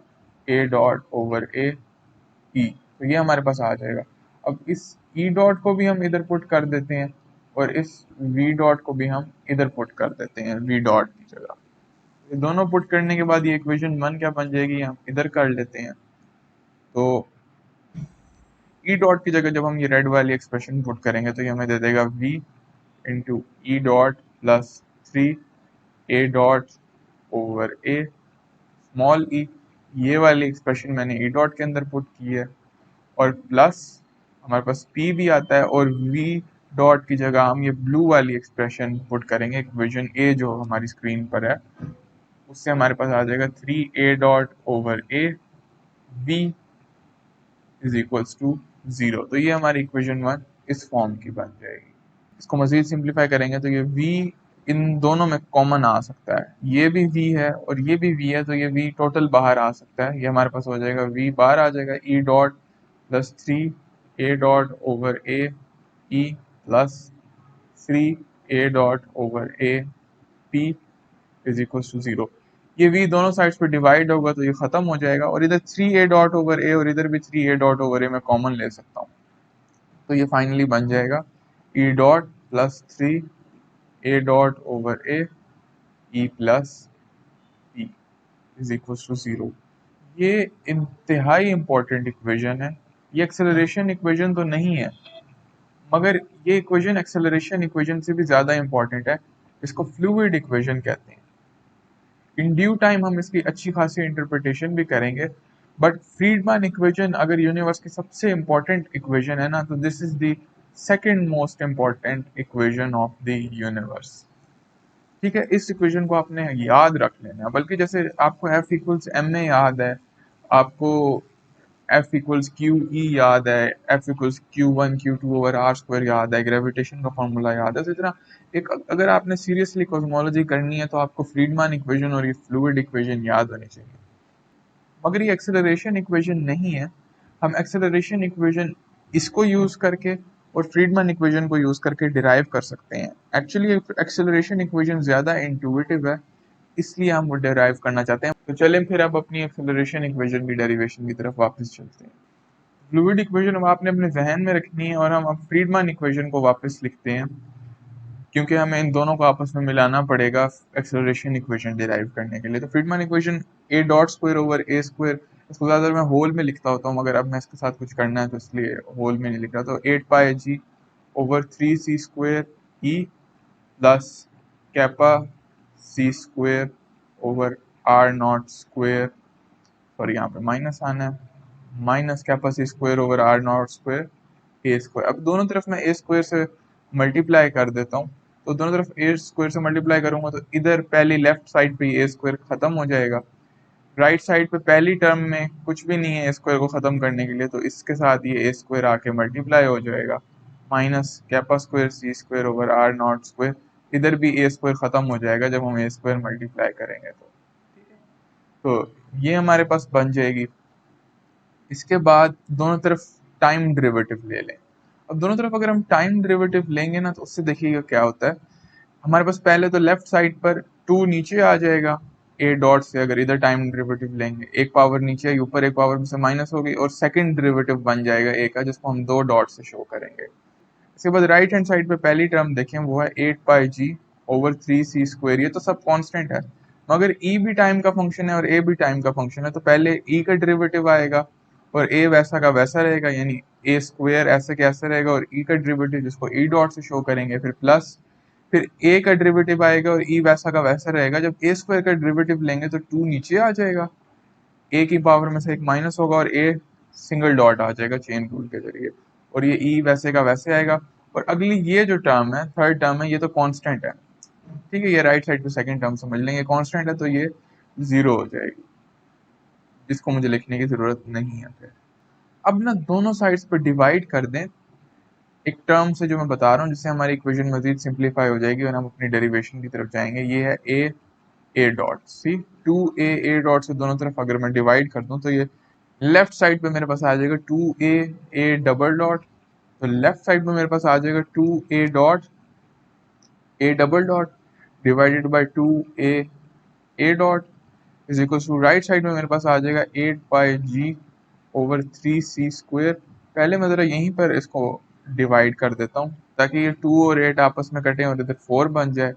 a dot over a e। तो ये हमारे पास आ जाएगा। अब इस e डॉट को भी हम इधर पुट कर देते हैं, और इस v डॉट को भी हम इधर पुट कर देते हैं v डॉट की जगह। ये दोनों पुट करने के बाद ये इक्वेशन 1 क्या बन जाएगी, हम इधर कर लेते हैं। तो ई डॉट की जगह जब हम ये रेड वाली एक्सप्रेशन पुट करेंगे तो ये हमें दे देगा v into E dot plus 3 a dot over a small E. ये वाली एक्सप्रेशन मैंने ई डॉट के अंदर पुट की है, और प्लस हमारे पास p भी आता है, और v डॉट की जगह हम ये ब्लू वाली एक्सप्रेशन पुट करेंगे, इक्वेशन a जो हमारी स्क्रीन पर है, उससे हमारे पास आ जाएगा 3 a dot over a v is equals to 0। तो ये हमारी इक्वेशन 1 इस फॉर्म की बन जाएगी। इसको मजीद सिंप्लीफाई करेंगे तो ये v इन दोनों में कॉमन आ सकता है, ये भी v है और ये भी v है, तो ये v टोटल बाहर आ सकता है। ये हमारे पास हो जाएगा v बाहर आ जाएगा e dot plus 3 a dot over a e plus 3 a dot over a p is equal to 0। ये v दोनों साइड्स पे डिवाइड होगा तो ये खत्म हो जाएगा, और इधर 3 a डॉट ओवर a और इधर भी 3 a डॉट ओवर a मैं कॉमन ले सकता हूँ, तो ये फाइनली बन जाएगा e dot plus 3 a dot over a e plus p is equal to 0। ये इंतहाई इंपॉर्टेंट इक्वेशन है। ये एक्सेलरेशन इक्वेशन तो नहीं है, मगर ये इक्वेशन एक्सेलरेशन इक्वेशन से भी ज़्यादा इंपॉर्टेंट है। इसको फ्लूइड इक्वेशन कहते हैं। इन ड्यू टाइम हम इसकी अच्छी खासी इंटरप्रिटेशन भी करेंगे, बट फ्रीडमैन इक्वेशन अगर यूनिवर्स की सबसे इंपॉर्टेंट इक्वेशन है ना, तो this is the second most important equation of the universe. ठीक है, इस इक्वेशन को आपने याद रख लेना, बल्कि जैसे आपको एफ इक्वल्स एम ए याद है, आपको एफ इक्वल्स क्यू ई याद है, एफ इक्वल्स Q1 Q2/r² याद है, ग्रेविटेशन का फॉर्मूला याद है, तो इतना एक अगर आपने सीरियसली कॉस्मोलॉजी करनी है तो आपको फ्रीडमैन इक्वेशन और ये फ्लूइड इक्वेशन याद होनी चाहिए। मगर ये एक्सेलरेशन इक्वेशन नहीं है। हम एक्सेलरेशन इक्वेशन इसको यूज करके और फ्रीडमैन इक्वेशन को यूज करके डिराइव कर सकते हैं। एक्चुअली एक्सेलरेशन इक्वेशन ज़्यादा इंट्यूटिव है, इसलिए हम वो डेराइव करना चाहते हैं। तो चलें फिर अब अपनी एक्सेलरेशन इक्वेशन की डेरिवेशन की तरफ वापस चलते हैं। फ्लूइड इक्वेशन अब आपने अपने जहन में रखनी है और हम अब फ्रीडमैन इक्वेशन को वापस लिखते हैं, क्योंकि हमें इन दोनों को आपस में मिलाना पड़ेगा एक्सेलरेशन इक्वेशन डिराइव करने के लिए। तो Friedmann equation A dot square over A square, इसको ज़्यादातर मैं होल में लिखता होता हूँ, मगर अब मैं इसके साथ कुछ करना है तो इसलिए होल में नहीं लिख रहा। तो 8 pi G over 3 C square E plus kappa C square over R not square, और यहाँ पे माइनस आना है, minus kappa C square over R not square A square. अब दोनों तरफ मैं ए स्क्वायर से मल्टीप्लाई कर देता हूँ, तो दोनों तरफ ए स्क्वायर से मल्टीप्लाई करूंगा तो इधर पहली लेफ्ट साइड पे ए स्क्वायर खत्म हो जाएगा, राइट साइड पे पहली टर्म में कुछ भी नहीं है ए स्क्वायर को खत्म करने के लिए, तो इसके साथ ये ए स्क्वायर आके मल्टीप्लाई हो जाएगा, minus kappa square C square over R not square, इधर भी ए स्क्वायर खत्म हो जाएगा जब हम ए स्क्वायर मल्टीप्लाई करेंगे। तो ये हमारे पास बन जाएगी। इसके बाद दोनों तरफ टाइम डेरिवेटिव ले लें। अब दोनों तरफ अगर हम टाइम डेरिवेटिव लेंगे ना, तो उससे देखिएगा क्या होता है। हमारे पास पहले तो लेफ्ट साइड पर 2 नीचे आ जाएगा ए डॉट से, अगर इधर टाइम डेरिवेटिव लेंगे एक पावर नीचे आई, ऊपर एक पावर से माइनस हो गई, और सेकंड डेरिवेटिव बन जाएगा ए का, जिसको हम 2 डॉट से शो करेंगे। इसके बाद राइट हैंड साइड पे पहली टर्म देखें, वो है 8 pi G over 3 C square. ये तो सब कांस्टेंट है, मगर ई भी टाइम का फंक्शन है और ए भी टाइम का फंक्शन है, तो पहले ई का डेरिवेटिव आएगा और ए वैसा का वैसा रहेगा, यानी ए स्क्वायर ऐसे कैसे रहेगा, और ई का डेरिवेटिव जिसको ई डॉट से शो करेंगे, फिर प्लस, फिर ए का डेरिवेटिव आएगा और ई वैसा का वैसा रहेगा। जब ए स्क्वायर का डेरिवेटिव लेंगे तो 2 नीचे आ जाएगा, ए की पावर में से एक माइनस होगा और ए सिंगल डॉट आ जाएगा चेन रूल के जरिए, और ये ई वैसे का वैसे आएगा। और अगली ये जो टर्म है, थर्ड टर्म है, ये तो कांस्टेंट है, ठीक है, ये राइट साइड पे सेकंड टर्म समझ लेंगे, कांस्टेंट है तो ये 0 हो जाएगी, जिसको मुझे लिखने की जरूरत नहीं है। फिर अब ना दोनों साइड्स पर डिवाइड कर दें एक टर्म से जो मैं बता रहा हूँ, जिससे हमारी इक्वेशन मजीद सिंप्लीफाई हो जाएगी और हम अपनी डेरिवेशन की तरफ जाएंगे। ये है ए डॉट सी, 2a डॉट से दोनों तरफ अगर मैं डिवाइड कर दूं, तो ये लेफ्ट साइड पे मेरे पास आ जाएगा 2a डबल डॉट, तो लेफ्ट साइड पे मेरे पास आ जाएगा 2a dot A double dot divided by 2a dot is equal to, right side में मेरे पास आ जाएगा 8 pi G over 3 C square. पहले मैं ज़रा यहीं पर इसको डिवाइड कर देता हूँ, ताकि ये 2 और 8 आपस में कटें और इधर 4 बन जाए,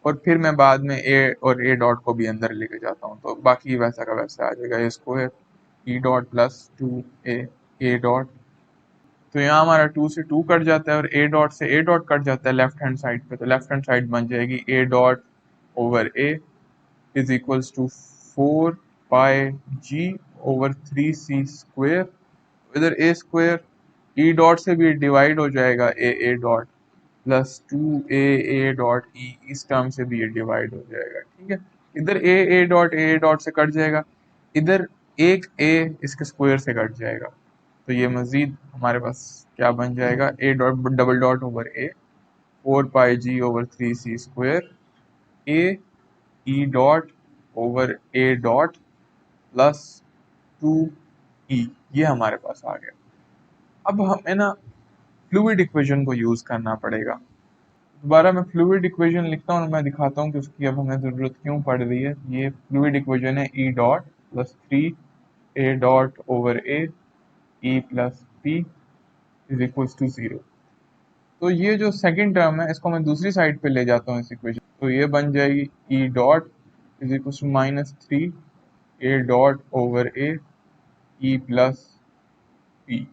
और फिर मैं बाद में ए और ए डॉट को भी अंदर लेके जाता हूँ, तो बाकी वैसा का वैसा आ जाएगा A square E dot plus 2a dot. तो यहाँ हमारा 2 से 2 कट जाता है और ए डॉट से ए डॉट कट जाता है लेफ्ट हैंड साइड पे, तो लेफ्ट हैंड साइड बन जाएगी A dot over A is equals to 4 pi G over 3 C square, इधर ए स्क्वायर ई डॉट से भी डिवाइड हो जाएगा A dot plus 2a dot E, इस टर्म से भी ये डिवाइड हो जाएगा, ठीक है। इधर ए डॉट से कट जाएगा, इधर एक ए इसके स्क्वायर से कट जाएगा, तो ये मजीद हमारे पास क्या बन जाएगा, A dot double dot over A 4 pi G over 3 C square A E dot over A dot plus 2e, ये हमारे पास आ गया। अब हमें ना फ्लूइड इक्वेशन को यूज करना पड़ेगा। दोबारा मैं फ्लूइड इक्वेशन लिखता हूँ और मैं दिखाता हूँ कि उसकी अब हमें ज़रूरत क्यों पड़ रही है। ये फ्लूइड इक्वेशन है E dot plus 3a dot over A E plus P is equals to 0। तो ये जो सेकंड टर्म है, इसको मैं दूसरी साइड पे ले जाता हूँ इस इक्वेशन, तो ये बन जाएगी E dot is equals to -3a dot over A E plus P.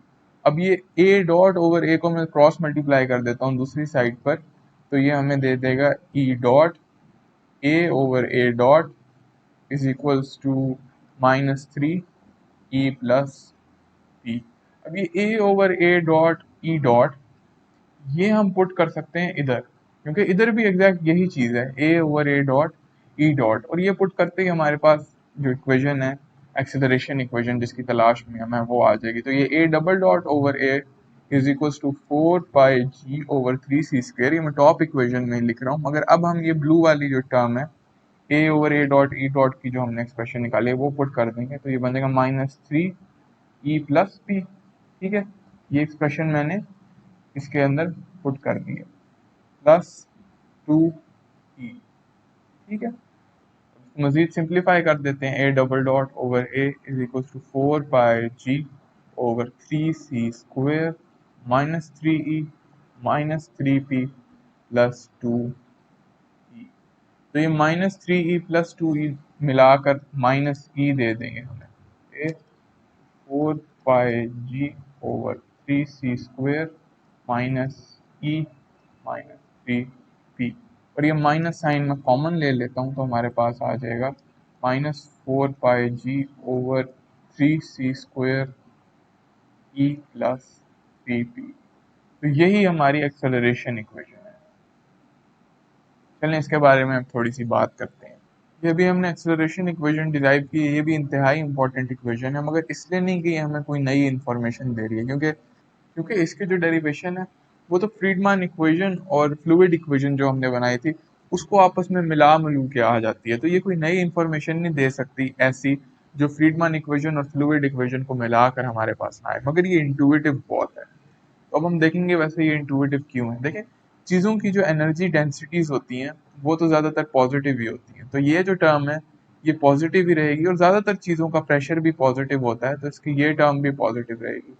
अब ये ए डॉट ओवर ए को मैं क्रॉस मल्टीप्लाई कर देता हूँ दूसरी साइड पर, तो ये हमें दे देगा E dot A over A dot is equals to -3 E plus P. अब ये A over A dot E dot, ये हम पुट कर सकते हैं इधर, क्योंकि इधर भी एग्जैक्ट यही चीज़ है, A over A dot E dot, और ये पुट करते ही हमारे पास जो इक्वेशन है एक्सेलरेशन इक्वेशन जिसकी तलाश में हमें वो आ जाएगी। तो ये A double dot over A is equals to 4 pi G over 3 C square, ये मैं टॉप इक्वेशन में लिख रहा हूँ, मगर अब हम ये ब्लू वाली जो टर्म है A over A dot E dot की जो हमने एक्सप्रेशन निकाली है वो पुट कर देंगे, तो ये बनेगा -3 ई प्लस पी, ठीक है। ये एक्सप्रेशन मैंने इसके अंदर पुट कर दिया, प्लस 2e, ठीक है। मजीद सिंप्लीफाई कर देते हैं, A double dot over A is equal to 4 pi G over 3c² minus 3e minus 3p plus 2e। तो ये माइनस 3e प्लस 2e मिलाकर माइनस ई दे देंगे हमें। 4 pi G over 3c² minus E minus 3p। और ये minus sign में common ले लेता हूँ तो हमारे पास आ जाएगा -4 pi G over 3c² E plus 3p। तो यही हमारी एक्सेलरेशन इक्वेशन है। चलें इसके बारे में हम थोड़ी सी बात करते हैं। ये भी हमने एक्सेलरेशन इक्वेशन डिराइव की है, ये भी इंतहाई इंपॉर्टेंट इक्वेशन है, मगर इसलिए नहीं कि हमें कोई नई इन्फॉर्मेशन दे रही है, क्योंकि इसकी जो डेरिवेशन है वो तो फ्रीडमान इक्वेशन और फ्लूइड इक्वेशन जो हमने बनाई थी उसको आपस में मिला मिलू के आ जाती है। तो ये कोई नई इन्फॉर्मेशन नहीं दे सकती ऐसी जो फ्रीडमान इक्वेशन और फ्लूइड इक्वेशन को मिलाकर हमारे पास आए, मगर ये इंटुइटिव बहुत है। तो अब हम देखेंगे वैसे ये इंटुइटिव क्यों है। देखें, चीज़ों की जो एनर्जी डेंसिटीज होती हैं वो तो ज़्यादातर पॉजिटिव ही होती हैं, तो ये जो टर्म है ये पॉजिटिव ही रहेगी, और ज़्यादातर चीज़ों का प्रेशर भी पॉजिटिव होता है, तो इसकी ये टर्म भी पॉजिटिव रहेगी।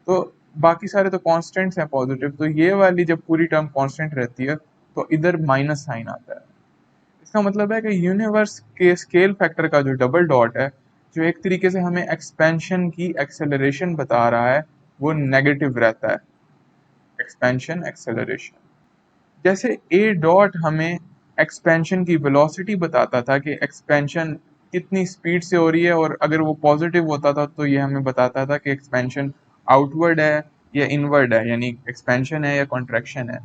तो बाकी सारे तो कांस्टेंट्स हैं पॉजिटिव, तो ये वाली जब पूरी टर्म कांस्टेंट रहती है तो इधर माइनस साइन आता है। इसका मतलब है कि यूनिवर्स के स्केल फैक्टर का जो डबल डॉट है, जो एक तरीके से हमें एक्सपेंशन की एक्सेलरेशन बता रहा है, वो नेगेटिव रहता है। एक्सपेंशन एक्सेलरेशन, जैसे ए डॉट हमें एक्सपेंशन की वेलोसिटी बताता था कि एक्सपेंशन कितनी स्पीड से हो रही है, और अगर वो पॉजिटिव होता था तो ये हमें बताता था कि एक्सपेंशन आउटवर्ड है या इनवर्ड है, यानी एक्सपेंशन है या कॉन्ट्रैक्शन है।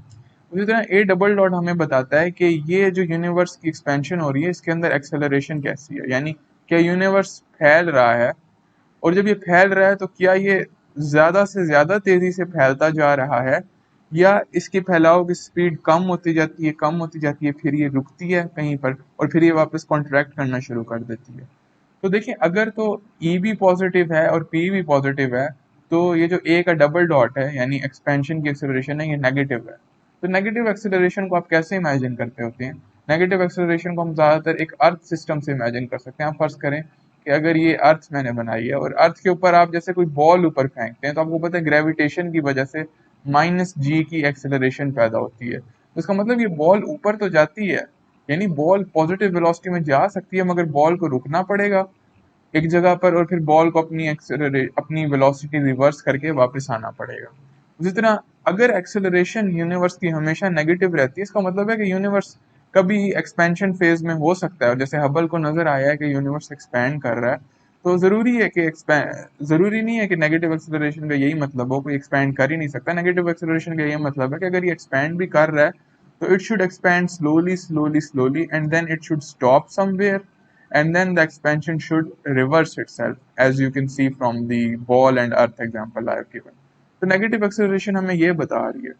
उसी तरह ए डबल डॉट हमें बताता है कि ये जो यूनिवर्स की एक्सपेंशन हो रही है इसके अंदर एक्सेलरेशन कैसी है, यानी क्या यूनिवर्स फैल रहा है, और जब ये फैल रहा है तो क्या ये ज़्यादा से ज़्यादा तेज़ी से फैलता जा रहा है, या इसके फैलाव की स्पीड कम होती जाती है, फिर ये रुकती है कहीं पर और फिर ये वापस कॉन्ट्रैक्ट करना शुरू कर देती है। तो देखिए, अगर तो ई भी पॉजिटिव है और पी भी पॉजिटिव है, तो ये जो ए का डबल डॉट है यानी एक्सपेंशन की एक्सेलरेशन है, ये नेगेटिव है। तो नेगेटिव एक्सेलरेशन को आप कैसे इमेजिन करते होते हैं? नेगेटिव एक्सेलरेशन को हम ज़्यादातर एक अर्थ सिस्टम से इमेजिन कर सकते हैं। आप फर्ज करें कि अगर ये अर्थ मैंने बनाई है और अर्थ के ऊपर आप जैसे कोई बॉल ऊपर फेंकते हैं, तो आपको पता है ग्रेविटेशन की वजह से -g की एक्सेलरेशन पैदा होती है। तो इसका मतलब ये बॉल ऊपर तो जाती है, यानी बॉल पॉजिटिव वेलोसिटी में जा सकती है, मगर बॉल को रुकना पड़ेगा एक जगह पर, और फिर बॉल को अपनी वेलोसिटी रिवर्स करके वापस आना पड़ेगा। उसी तरह अगर एक्सेलरेशन यूनिवर्स की हमेशा नेगेटिव रहती है, इसका मतलब है कि यूनिवर्स कभी एक्सपेंशन फेज में हो सकता है, और जैसे हबल को नजर आया है कि यूनिवर्स एक्सपैंड कर रहा है, तो जरूरी नहीं है कि नेगेटिव एक्सेलरेशन का यही मतलब हो, कोई एक्सपैंड कर ही नहीं सकता। नेगेटिव एक्सेलरेशन का यही मतलब है कि अगर ये एक्सपैंड भी कर रहा है तो it should expand slowly slowly slowly and then it should stop somewhere, and then the expansion should reverse itself, as you can see from the ball and earth example I have given। तो negative acceleration हमें ये बता रही है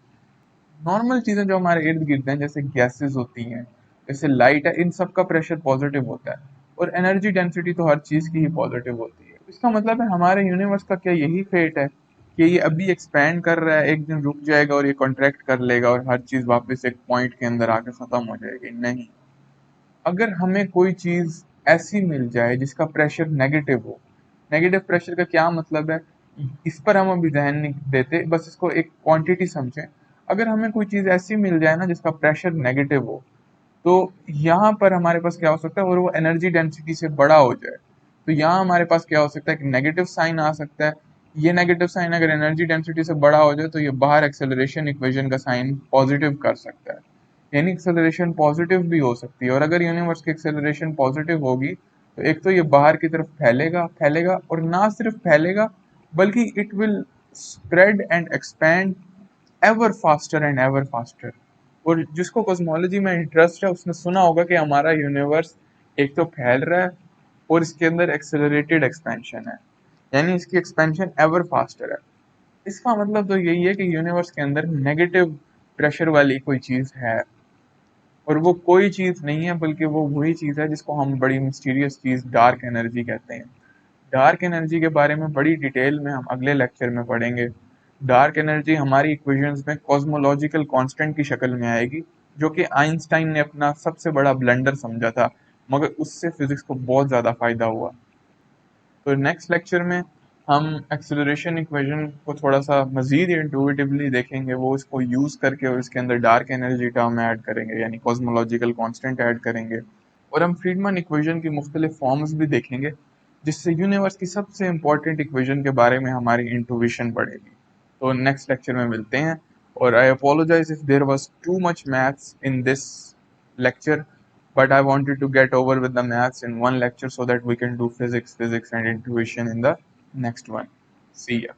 normal चीजें जो हमारे इर्द गिर्द हैं, जैसे गैसेस होती हैं, जैसे लाइट है, इन सब का प्रेशर पॉजिटिव होता है, और एनर्जी डेंसिटी तो हर चीज की ही पॉजिटिव होती है। इसका मतलब है हमारे यूनिवर्स का क्या यही फेट है कि ये अभी एक्सपैंड कर रहा है, एक दिन रुक जाएगा और ये कॉन्ट्रैक्ट कर लेगा और हर चीज वापस एक पॉइंट के अंदर आकर खत्म हो जाएगी? नहीं। अगर हमें कोई चीज़ ऐसी मिल जाए जिसका प्रेशर नेगेटिव हो, नेगेटिव प्रेशर का क्या मतलब है, इस पर हम अभी ध्यान नहीं देते, बस इसको एक क्वांटिटी समझें। अगर हमें कोई चीज़ ऐसी मिल जाए ना जिसका प्रेशर नेगेटिव हो, तो यहाँ पर हमारे पास क्या हो सकता है, और वो एनर्जी डेंसिटी से बड़ा हो जाए, तो यहाँ हमारे पास क्या हो सकता है कि नेगेटिव साइन आ सकता है। ये नेगेटिव साइन अगर एनर्जी डेंसिटी से बड़ा हो जाए तो ये बाहर एक्सेलरेशन इक्वेशन का साइन पॉजिटिव कर सकता है, यानी एक्सेलरेशन पॉजिटिव भी हो सकती है। और अगर यूनिवर्स की एक्सेलरेशन पॉजिटिव होगी तो एक तो ये बाहर की तरफ फैलेगा फैलेगा, और ना सिर्फ फैलेगा बल्कि it will spread and expand ever faster. और जिसको कॉस्मोलॉजी में इंटरेस्ट है उसने सुना होगा कि हमारा यूनिवर्स एक तो फैल रहा है और इसके अंदर एक्सेलरेटेड एक्सपेंशन है, यानी इसकी एक्सपेंशन एवर फास्टर है। इसका मतलब तो यही है कि यूनिवर्स के अंदर नेगेटिव प्रेशर वाली कोई चीज़ है, और वो कोई चीज़ नहीं है बल्कि वो वही चीज़ है जिसको हम बड़ी मिस्टीरियस चीज़ डार्क एनर्जी कहते हैं। डार्क एनर्जी के बारे में बड़ी डिटेल में हम अगले लेक्चर में पढ़ेंगे। डार्क एनर्जी हमारी इक्वेशंस में कॉस्मोलॉजिकल कांस्टेंट की शक्ल में आएगी, जो कि आइंस्टाइन ने अपना सबसे बड़ा ब्लंडर समझा था। मगर उससे फिजिक्स को बहुत ज़्यादा फायदा हुआ। तो नेक्स्ट लेक्चर में हम एक्सेलरेशन इक्वेशन को थोड़ा सा मज़ीद इंट्यूटिवली देखेंगे, वो इसको यूज़ करके और इसके अंदर डार्क एनर्जी टर्म ऐड करेंगे यानी कॉस्मोलॉजिकल कांस्टेंट ऐड करेंगे, और हम फ्रीडमैन इक्वेशन की मुख्तलिफ फॉर्म्स भी देखेंगे, जिससे यूनिवर्स की सबसे इंपॉर्टेंट इक्वेशन के बारे में हमारी इंट्यूशन बढ़ेगी। तो नेक्स्ट लेक्चर में मिलते हैं, और I apologise if there was too much maths in this lecture, but I wanted to get over with the maths in one lecture so that we can do physics and intuition in the next one. See ya.